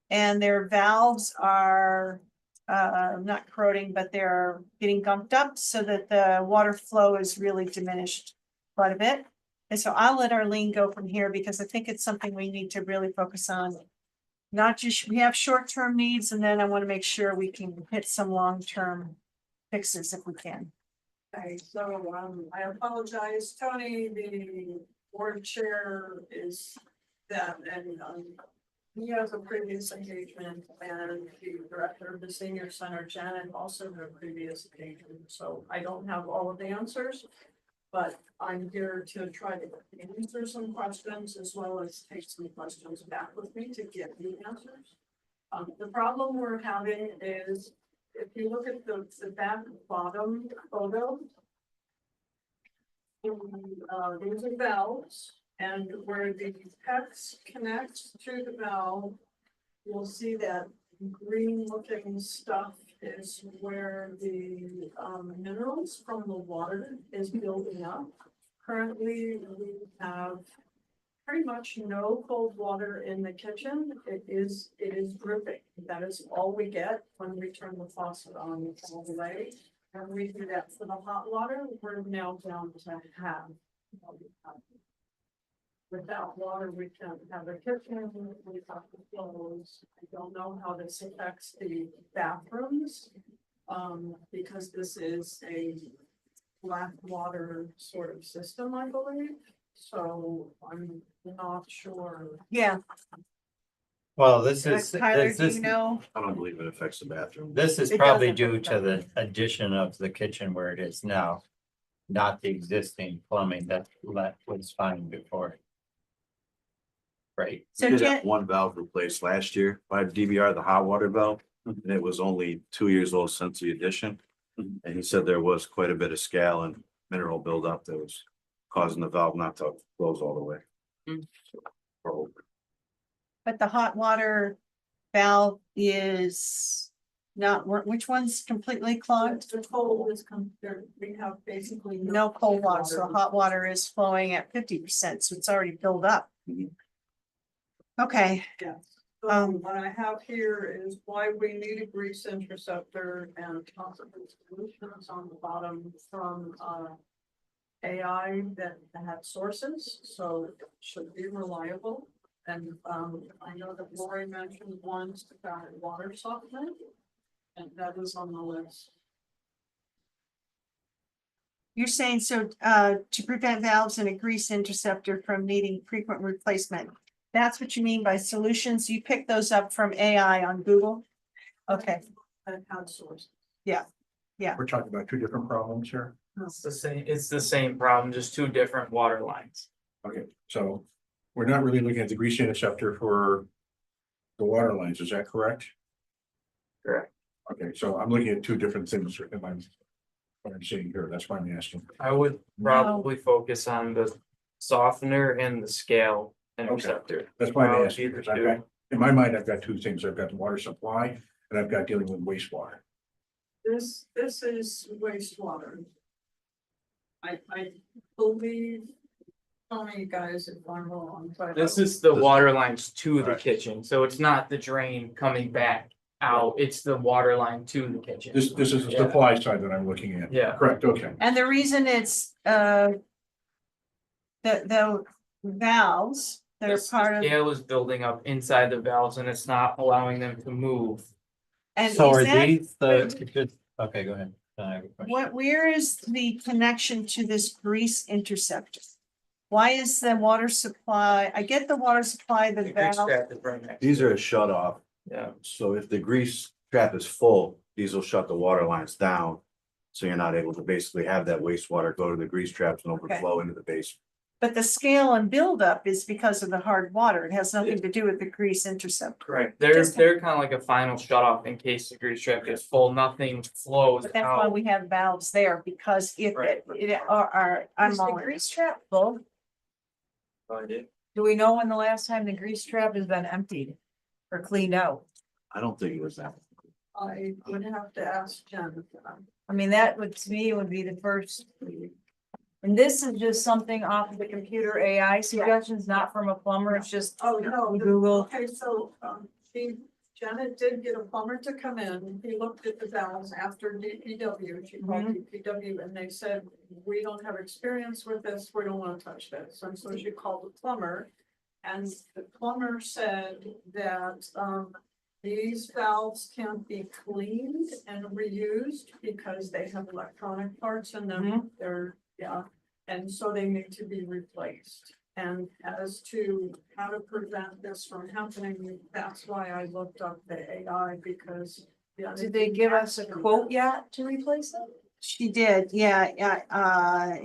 and their valves are not corroding, but they're getting gunked up so that the water flow is really diminished quite a bit. And so I'll let Arlene go from here because I think it's something we need to really focus on. Not just, we have short-term needs and then I want to make sure we can hit some long-term fixes if we can. Okay, so I apologize, Tony, the board chair is that, and he has a previous engagement, and the director of the senior center, Janet, also had a previous engagement, so I don't have all of the answers. But I'm here to try to answer some questions as well as take some questions back with me to get the answers. The problem we're having is if you look at the back bottom photo. These are valves, and where the PEX connects to the valve, you'll see that green looking stuff is where the minerals from the water is building up. Currently, we have pretty much no cold water in the kitchen. It is dripping. That is all we get when we turn the faucet on all the way. And we do that for the hot water. We're now down to half. Without water, we can't have a kitchen. We have to close. I don't know how this affects the bathrooms. Because this is a black water sort of system, I believe. so I'm not sure. Yeah, Well, this is, Tyler, do you know? I don't believe it affects the bathroom. this is It probably doesn't due look to the addition of the kitchen where it is now. Not the existing plumbing that was fine before. Right, So We did Jen, have one valve replaced last year by DVR, the hot water valve, and it was only 2 years old since the addition. And he said there was quite a bit of scale and mineral buildup that was causing the valve not to close all the way. Mm. So, but the hot water valve is not, which one's completely clogged? The cold is there, we have basically. No cold water, so hot water is flowing at 50%, so it's already filled up. Okay, Yes. So what I have here is why we need a grease interceptor and possible solutions on the bottom from AI that had sources, so it should be reliable. And I know that Lori mentioned once about water softener, and that is on the list. you're saying so to prevent valves and a grease interceptor from needing frequent replacement. That's what you mean by solutions? You pick those up from AI on Google? Okay, And had sources. We're talking about two different problems here. It's the same problem, just two different water lines. Okay, so we're not really looking at the grease interceptor for the water lines, is that correct? Correct. Okay, so I'm looking at two different things in my, what I'm seeing here, that's why I'm asking. I would probably focus on the softener and the scale interceptor. That's why I'm Well, asking, either because I've two. got, in my mind, I've got two things, I've got the water supply and I've got dealing with wastewater. This is wastewater. I believe, tell me guys if I'm wrong, but. This is the water lines to the kitchen, so it's not the drain coming back out, it's the water line to the kitchen. This is the Yeah. supply side that I'm looking at. Yeah. Correct, okay. and the reason it's the valves that are The part of, scale is building up inside the valves and it's not allowing them to move. and so are is that, these the, okay, go ahead. I have a question. where is the connection to this grease interceptor? Why is the water supply, I get the water supply, the The grease valve, trap is right next. These are a shut off, Yeah, so if the grease trap is full, these will shut the water lines down. So you're not able to basically have that wastewater go to the grease traps and overflow into the basement. but the scale and buildup is because of the hard water. It has nothing to do with the grease interceptor. correct. They're kind of like a final shut off in case the grease trap gets full, nothing flows But that's why out. we have valves there, because if Right. I'm Is the all. grease trap full? Do we know when the last time the grease trap has been emptied or cleaned out? I don't think it was that. I would have to ask Jen. I mean, that would, to me, would be the first. And this is just something off of the computer AI suggestions, not from a plumber, it's just Oh, no. Google. Okay, so, Janet did get a plumber to come in. He looked at the valves after DPW. She called DPW and they said, we don't have experience with this. We don't want to touch this. And so she called the plumber. And the plumber said that, these valves can't be cleaned and reused because they have electronic parts in them. They're, yeah, and so they need to be replaced. And as to how to prevent this from happening, that's why I looked up the AI because. Yeah, Did they give us a quote yet to replace them? She did, yeah,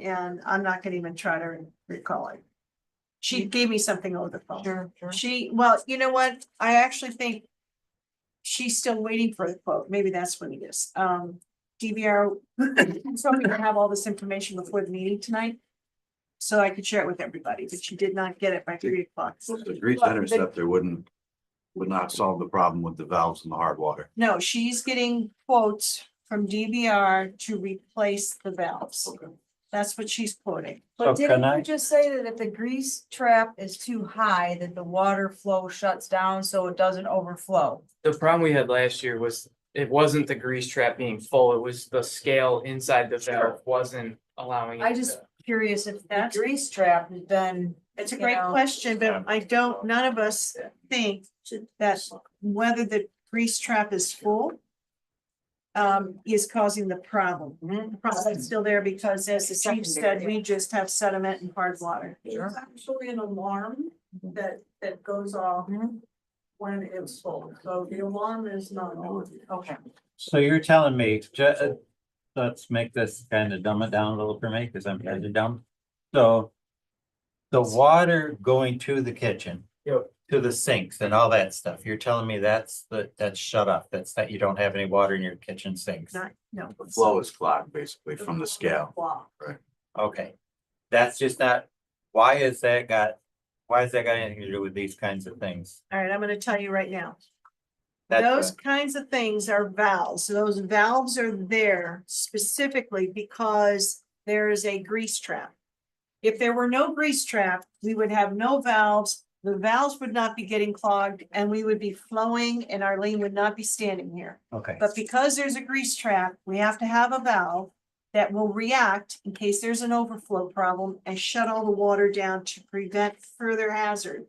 and I'm not gonna even try to recall it. She gave me something over the phone. Sure. She, well, you know what? I actually think she's still waiting for the quote. Maybe that's what it is. DVR, so we can have all this information before the meeting tonight. So I could share it with everybody, but she did not get it by 3 o'clock. The grease interceptor would not solve the problem with the valves and the hard water. No, she's getting quotes from DVR to replace the valves. That's what she's quoting. But So didn't can I- you just say that if the grease trap is too high, that the water flow shuts down so it doesn't overflow? The problem we had last year was, it wasn't the grease trap being full, it was the scale inside the valve wasn't allowing. I it just to- curious if the That's- grease trap has been. It's a You great know. question, but I don't, none of us think that whether the grease trap is full. is causing the problem. The problem is still there because as the chief said, we just have sediment and hard water. There's actually an alarm that goes off when it's full, so the alarm is not on. Okay. So you're telling me, let's make this kind of dumb it down a little for me, because I'm kind of dumb. So the water going to the kitchen, Yep. to the sinks and all that stuff, you're telling me that's shut off, that's that you don't have any water in your kitchen sinks? No. The flow is clogged basically from the scale. Okay, that's just not, why has that got anything to do with these kinds of things? All right, I'm gonna tell you right now. That's Those kinds of things are valves. Those valves are there specifically because there is a grease trap. If there were no grease trap, we would have no valves. The valves would not be getting clogged and we would be flowing and Arlene would not be standing here. Okay, But because there's a grease trap, we have to have a valve that will react in case there's an overflow problem and shut all the water down to prevent further hazard.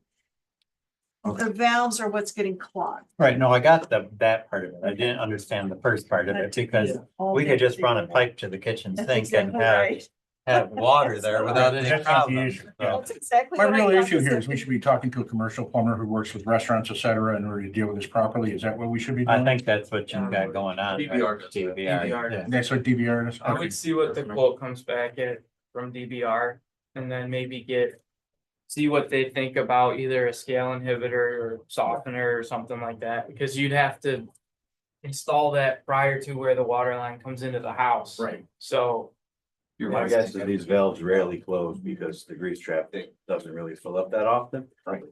The valves are what's getting clogged. right, no, I got that part of it, I didn't understand the first part of it, because we could just run a pipe to the kitchen That's sink and exactly have, right. have water there without any That's not the problem. issue. So, That's exactly My what I real thought issue was here the- is we should be talking to a commercial plumber who works with restaurants, et cetera, in order to deal with this properly. Is that what we should be doing? I think that's what you've got going on. right? DVR does that. DVR, yeah. That's what DVR is? I would see what the quote comes back at from DBR and then maybe see what they think about either a scale inhibitor or softener or something like that, because you'd have to install that prior to where the water line comes into the house. Right. So, My guess is these valves rarely close because the grease trap doesn't really fill up that often.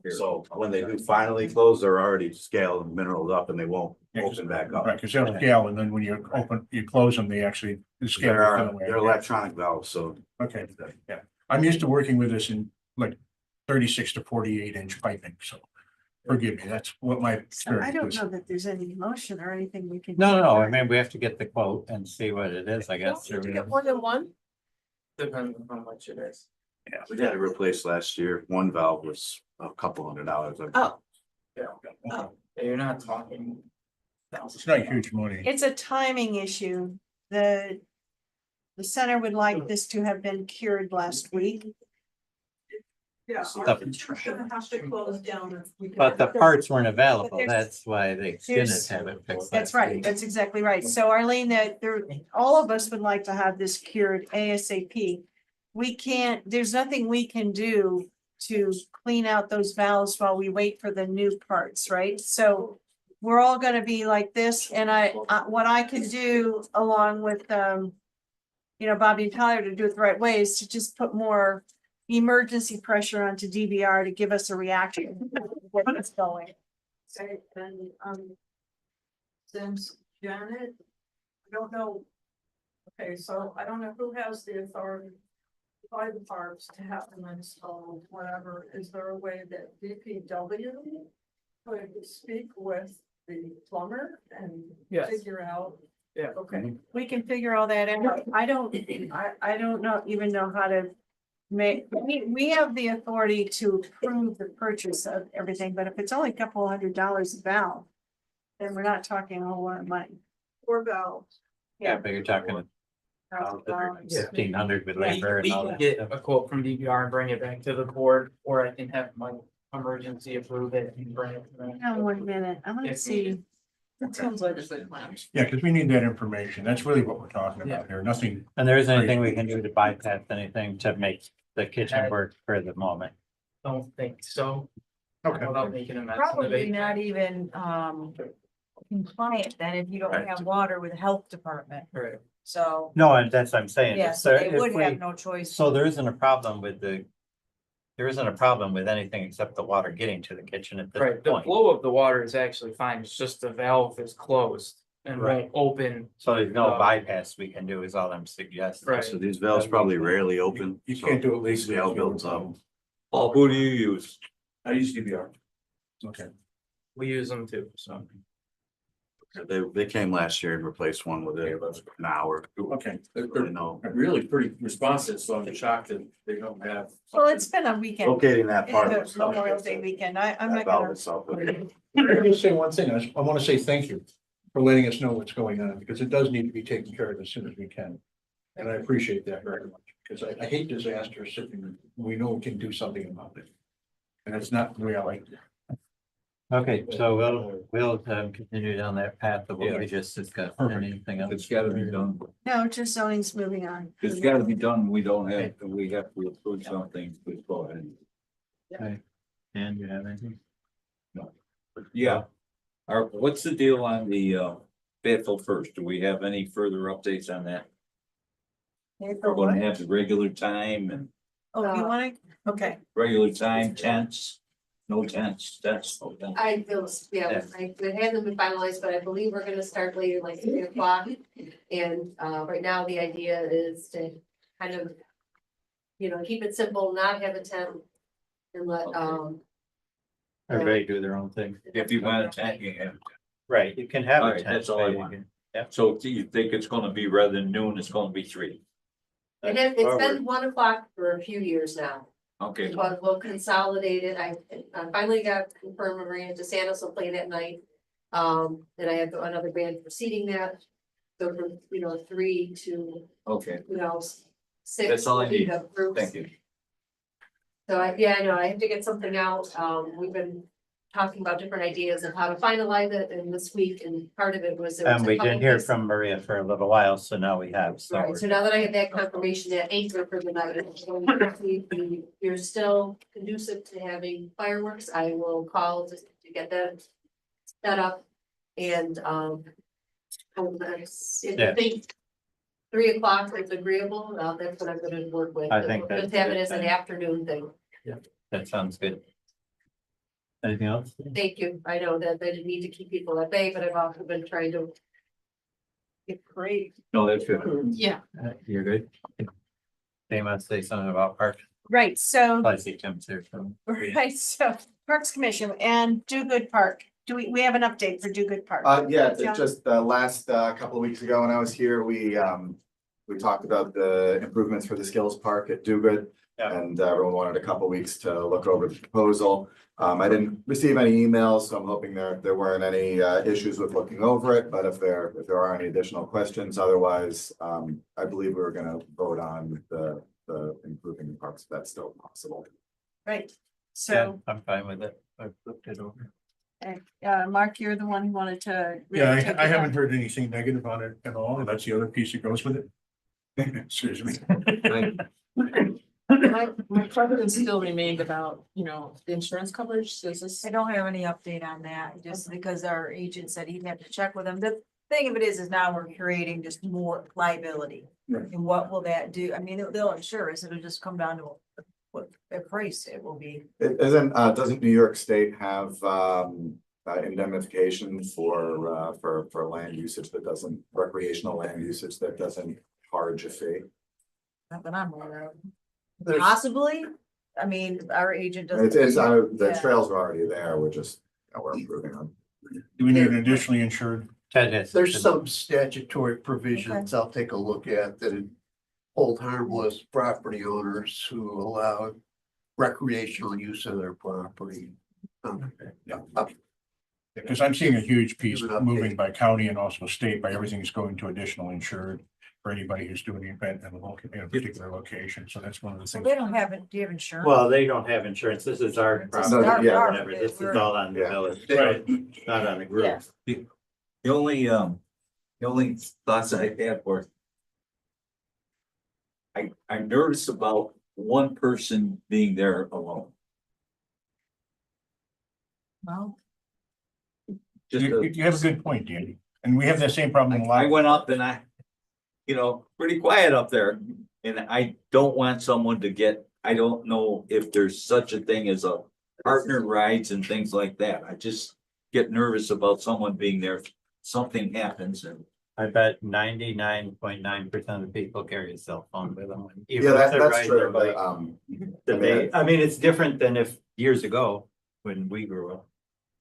So when they do finally close, they're already scaled and minerals up and they won't open back up. Right, because they'll scale and then when you close them, they actually, the scale. They're electronic valves, so. Okay, yeah. I'm used to working with this in like 36 to 48 inch piping, so forgive me, that's what my So I experience don't is. know that there's any motion or anything we can. No, I mean, we have to get the quote and see what it is, I guess. Did you get more than one? depends on how much it is. Yeah, we had it replaced last year. One valve was a couple $100. Oh. Yeah, you're not talking. It's not huge money. It's a timing issue. The center would like this to have been cured last week. Yeah, Stuff. we're gonna have to close down. if we But the can- parts weren't available, But there's- that's why they didn't have it fixed. That's last right, week. that's exactly right. So Arlene, that there, all of us would like to have this cured ASAP. We can't, there's nothing we can do to clean out those valves while we wait for the new parts, right? So we're all gonna be like this, and what I can do along with, Bobby and Tyler to do it the right way is to just put more emergency pressure onto DVR to give us a reaction. What is going. Okay, and, since Janet, I don't know. Okay, so I don't know who has the authority by the parks to have them installed, whatever. Is there a way that DPW could speak with the plumber and Yes. figure out? Yeah. Okay, We can figure all that out. I don't even know how to we have the authority to approve the purchase of everything, but if it's only a couple $100 a valve, then we're not talking a whole lot of money. or valves. Yeah, but you're talking $1,500 with labor We and all can that. get stuff. a quote from DVR and bring it back to the board, or I can have my emergency approve it and bring it. to them. Hang on 1 minute, I'm gonna If see. needed. That sounds like a good plan. Yeah, because we need that information. That's really what we're talking about here. Nothing, And there isn't anything we can do to bypass anything to make the kitchen work for the moment. Don't think so. okay. Without making a mess. in the Probably basement. not even compliant then if you don't have water with the health department, Right. so. No, and that's what I'm saying. Yeah, is so there- they if would we- have no choice. So there isn't a problem with there isn't a problem with anything except the water getting to the kitchen at Right, this the point. flow of the water is actually fine, it's just the valve is closed and Right. won't open. So there's no Uh, bypass we can do is all I'm suggesting. Right. So these valves probably rarely open. You can't do it legally. Scale builds up. Paul, who do you use? I use DVR. Okay. We use them too, so. They came last year and replaced one with an hour. Okay. Really no. Really pretty responsive, so I'm shocked that they don't have. Well, it's been a weekend. Locating that part. It's a Memorial Day weekend. I'm That not valve gonna. itself. Let me say one thing. I want to say thank you. for letting us know what's going on, because it does need to be taken care of as soon as we can. And I appreciate that very much, because I hate disasters, and we know we can do something about it. And it's not the way I like it. Okay, so we'll continue down that path of what we just discussed. Anything else? It's gotta be done. No, just zoning's moving on. It's gotta be done. We don't have, we have to approve something. Please go ahead. Okay. Dan, you have anything? Yeah. What's the deal on the Fayetteville First? Do we have any further updates on that? We're gonna have the regular time and Oh, you wanna, okay, regular time tents, no tents, that's. no tents. I feel, yeah, it hasn't been finalized, but I believe we're gonna start later, like 3 o'clock. And right now, the idea is to kind of, keep it simple, not have a tent. And let, Everybody do their own thing. If you want a tent, you have. Right, you can have All a right, tent. that's all I but you want. can- Yeah. So do you think it's gonna be rather than noon, it's gonna be 3? it's Forward. been 1 o'clock for a few years now. Okay, But we'll consolidate it. I finally got confirmed Maria DeSantis will play that night. Then I have another band preceding that. So from, 3 to, okay, 6. That's all I will be need. the groups. thank you. So I know, I have to get something out. We've been talking about different ideas of how to finalize it in this week, and part of it was. there was And a we couple didn't hear pieces- from Maria for a little while, so now we have, so. Right, so now that I have that confirmation that anchor for the night, if you're still conducive to having fireworks, I will call just to get that set up. And, if Yeah. you think 3 o'clock is agreeable, that's what I'm gonna work with. I think that's Just have it good as an then. afternoon thing. That sounds good. Anything else? Thank you. I know that they need to keep people at bay, but I've also been trying to. Get great. No, that's good. Yeah. You're good? They must say something about parks. right, so, I see Tim's here, so. right, so Parks Commission and Do Good Park. Do we have an update for Do Good Park? Yeah, John? just last couple of weeks ago when I was here, we talked about the improvements for the skills park at Do Good. Yeah. And everyone wanted a couple of weeks to look over the proposal. I didn't receive any emails, so I'm hoping there weren't any issues with looking over it, but if there are any additional questions, otherwise, I believe we were gonna vote on the improving the parks, if that's still possible. Right, Yeah, so, I'm fine with it. I've looked it over. Mark, you're the one who wanted to. really Yeah, take it I haven't on. heard anything negative on it at all, and that's the other piece that goes with it. Excuse me. My question still remained about, the insurance coverage, does this? I don't have any update on that, just because our agent said he'd have to check with them. The thing of it is now we're creating just more liability. Right. And what will that do? I mean, they'll insure us, it'll just come down to what the price it will be. Doesn't New York State have indemnification for land usage that doesn't, recreational land usage that doesn't charge a fee? Not that I'm aware of. There's- Possibly, I mean, our agent doesn't. It's the Yeah. trails are already there, we're improving them. Do we need an additionally insured? Ted has. There's some statutory provisions I'll take a look at that hold harmless property owners who allow recreational use of their property. Yeah. Because I'm seeing a huge piece Give an update. moving by county and also state by everything's going to additional insured for anybody who's doing the event in a particular location. So that's one of the So things. they don't have it, do you have insurance? Well, they don't have insurance. This is our This is property, our- or yeah, whatever. This is all on the Yeah. village. Right. Not on the group. Yeah. The only thoughts I had were. I'm nervous about one person being there alone. Well, Just You have a good point, Danny. And we have that same problem in a lot. I went up and pretty quiet up there. And I don't want someone to get, I don't know if there's such a thing as a partner rides and things like that. I just get nervous about someone being there. Something happens and. I bet 99.9% of the people carry a cell phone with them. Even Yeah, if that's they're riding their true, bike. but, I mean, it's different than if years ago, when we grew up.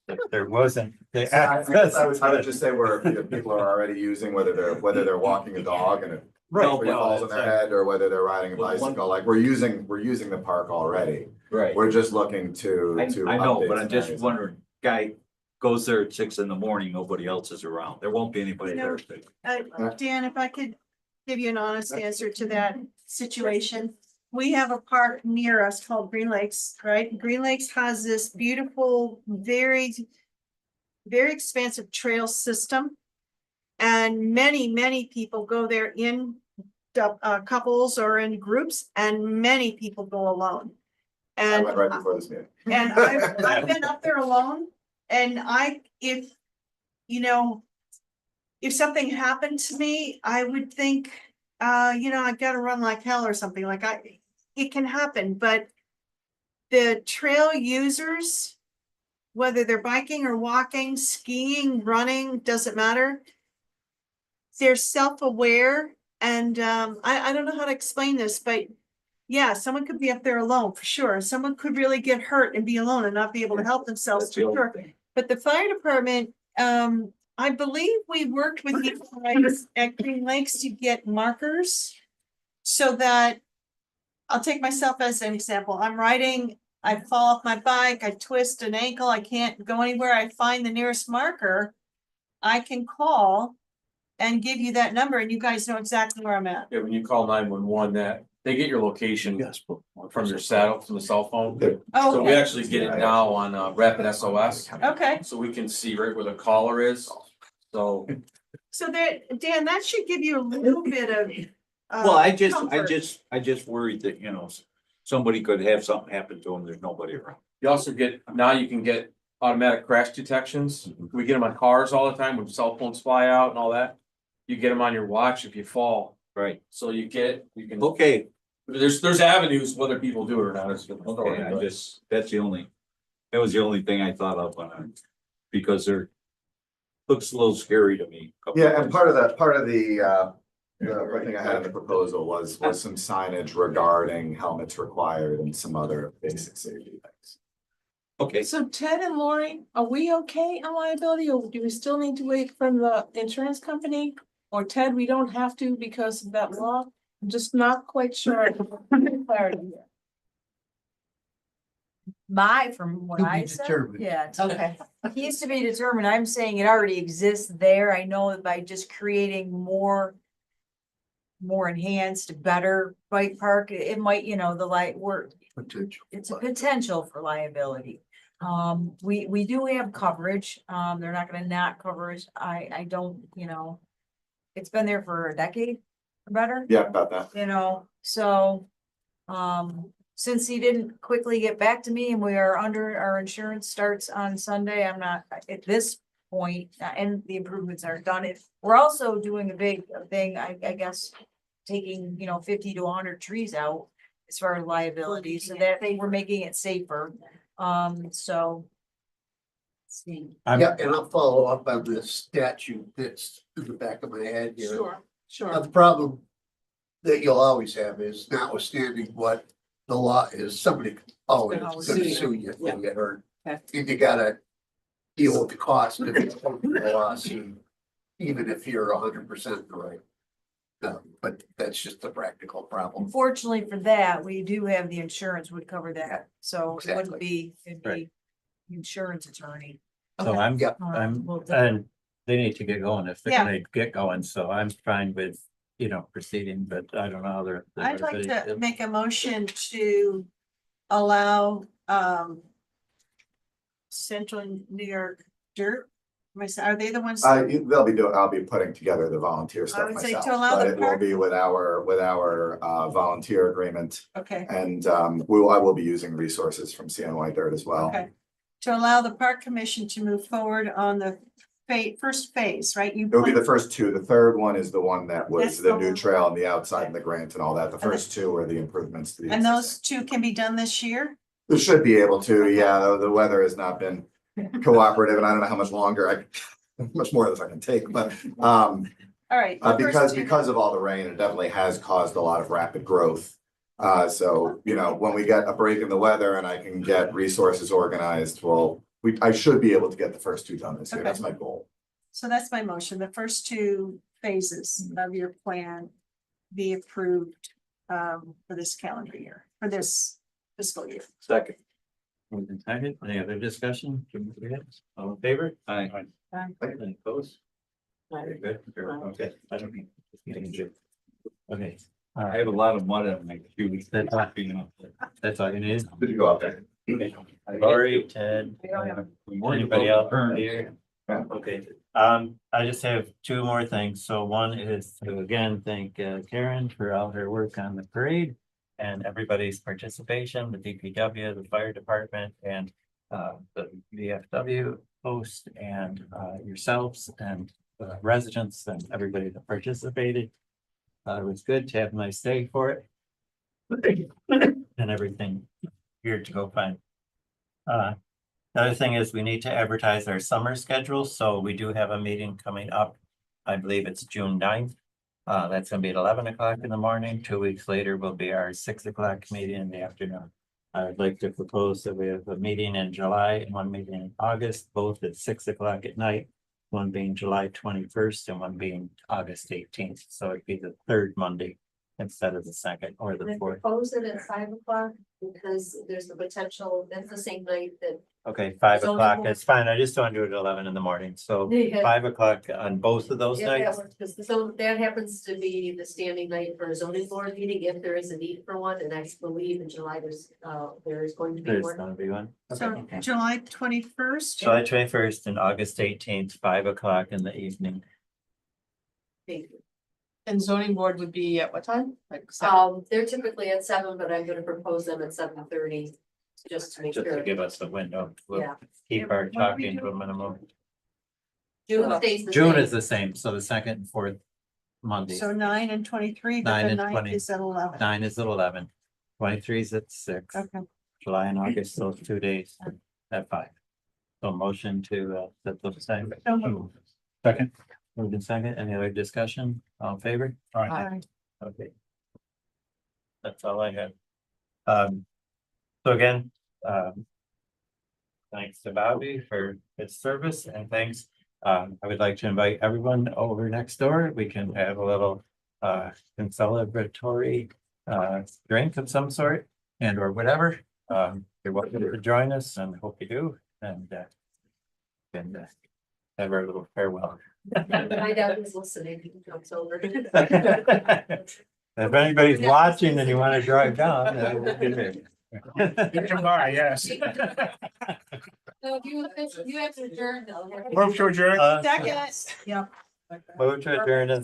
If there wasn't. the access. I would just say where people are already using, whether they're walking a dog and it Right. falls on their head, or whether they're riding a Well, one- bicycle, like we're using the park already. Right. We're just looking to. I know, update but I'm some just areas. wondering, guy goes there at 6 in the morning, nobody else is around. There won't be anybody there. Dan, if I could give you an honest answer to that situation. We have a park near us called Green Lakes, right? Green Lakes has this beautiful, very expansive trail system. And many people go there in couples or in groups, and many people go alone. I And went right before this meeting. and I've been up there alone, and if, you know, if something happened to me, I would think, you know, I gotta run like hell or something, like it can happen, but the trail users, whether they're biking or walking, skiing, running, doesn't matter. They're self-aware, and I don't know how to explain this, but yeah, someone could be up there alone for sure. Someone could really get hurt and be alone and not be able to help themselves That's for the only sure. thing. But the fire department, I believe we worked with you guys at Green Lakes to get markers so that, I'll take myself as an example. I'm riding, I fall off my bike, I twist an ankle, I can't go anywhere. I find the nearest marker. I can call and give you that number, and you guys know exactly where I'm at. Yeah, when you call 911, that they get your location Yes. from your saddle, from the cell phone. Oh, So we okay. actually get it now on Rapid SOS, Okay, so we can see right where the caller is. So so there, Dan, that should give you a little bit of. Well, I just comfort. worried that, you know, somebody could have something happen to them. There's nobody around. you also get, now you can get automatic crash detections. We get them on cars all the time when cell phones fly out and all that. You get them on your watch if you fall. Right. So you get it, you can. Okay. There's avenues whether people do it or not. It's the authority, Okay, but- that was the only thing I thought of when because they're, looks a little scary to me. Yeah, and part of the thing I had in the proposal was some signage regarding helmets required and some other basic safety things. Okay, So Ted and Lori, are we okay on liability, or do we still need to wait from the insurance company? Or Ted, we don't have to because of that law? I'm just not quite sure. Clarity here. From what To be I said, determined. yeah, it's Okay. Needs to be determined. I'm saying it already exists there. I know that by just creating more enhanced, better bike park, it might, you know, the light work. Potential. It's a potential for liability. We do have coverage. They're not gonna not cover us. I don't, you know. It's been there for a decade or better. Yeah, about that. You know, so, since he didn't quickly get back to me and we are under, our insurance starts on Sunday, I'm not, at this point, and the improvements are done. We're also doing a big thing, I guess, taking, you know, 50 to 100 trees out as far as liability, so that we're making it safer. So. Let's see. Yeah, and I'll follow up on this statute that's in the back of my head here. Sure. The problem that you'll always have is notwithstanding what the law is, somebody could always Gonna gonna sue you. sue you if Yeah. you get hurt. Okay. And you gotta deal with the cost of the lawsuit, even if you're 100% right. But that's just a practical problem. Unfortunately for that, we do have the insurance would cover that, so it wouldn't be, it'd be Right. insurance attorney. so I'm, Yep. and they need to get going if Yeah. they're gonna get going, so I'm fine with, you know, proceeding, but I don't know how they're. I'd like to make a motion to allow, Central New York Dirt. Are they the ones? I'll be putting together the volunteer stuff would say to myself, allow but the it will park- be with our volunteer agreement. Okay, And I will be using resources from CNY Dirt as well. okay. To allow the park commission to move forward on the first phase, right? It will be the first two. The third one is the one that was That's the the new one. trail and the outside and the grant and all that. The And the- first two are the improvements to the. And those existing. two can be done this year? They should be able to, yeah, the weather has not been cooperative and I don't know how much longer much more as I can take, but All right. the first two. because of all the rain, it definitely has caused a lot of rapid growth. So, you know, when we get a break in the weather and I can get resources organized, I should be able to get the first two done this year. Okay. That's my goal. So that's my motion. The first two phases of your plan be approved for this calendar year, for this fiscal year. Second. Moved and seconded. Any other discussion? All in favor? Aye. Any opposed? Very good. Okay. I don't need. Okay. I have a lot of mud on my shoes. That's all you need. Did you go out there? Lori, Ted, anybody else here? Okay, I just have two more things. So one is to again thank Karen for all her work on the parade and everybody's participation, the DPW, the fire department, and the VFW host and yourselves and residents and everybody that participated. It was good to have a nice day for it. And everything here to go find. The other thing is we need to advertise our summer schedule, so we do have a meeting coming up. I believe it's June 9th. That's gonna be at 11 o'clock in the morning. 2 weeks later will be our 6 o'clock meeting in the afternoon. I would like to propose that we have a meeting in July and one meeting in August, both at 6 o'clock at night. One being July 21st and one being August 18th, so it'd be the third Monday instead of the second or the I fourth. propose it at 5 o'clock because there's the potential, that's the same night that. Okay, 5 Zoning o'clock, board. it's fine, I just don't do it at 11 in the morning, so Yeah. 5 o'clock on both of those If that nights. works, because so that happens to be the standing night for a zoning board meeting, if there is a need for one, and I believe in July there is going to be There's one. gonna be one. So Okay. July 21st. July 21st and August 18th, 5 o'clock in the evening. Thank you. And zoning board would be at what time? Like 7? They're typically at 7, but I'm gonna propose them at 7:30, just to make Just to sure. give us a window. We'll Yeah. keep our What do we talking do? to a minimum. June stays the June same. is the same, so the second and fourth Monday. So 9 and 23, but 9 the and 9th 20. is at 11. 9 is at 11. 23 is at 6. Okay. July and August, those 2 days at 5. So motion to set those time. So moved. Second. Moved in second. Any other discussion? All in favor? Aye. Okay. That's all I have. So again, thanks to Bobby for his service and thanks. I would like to invite everyone over next door. We can have a little celebratory drink of some sort and or whatever. You're welcome to join us and hope you do and have our little farewell. Find out who's listening, who comes over. If anybody's watching and you want to drive down, we'll be there. Come by, yes. So you have to adjourn though. Move to adjourn. Second. Move to adjourn and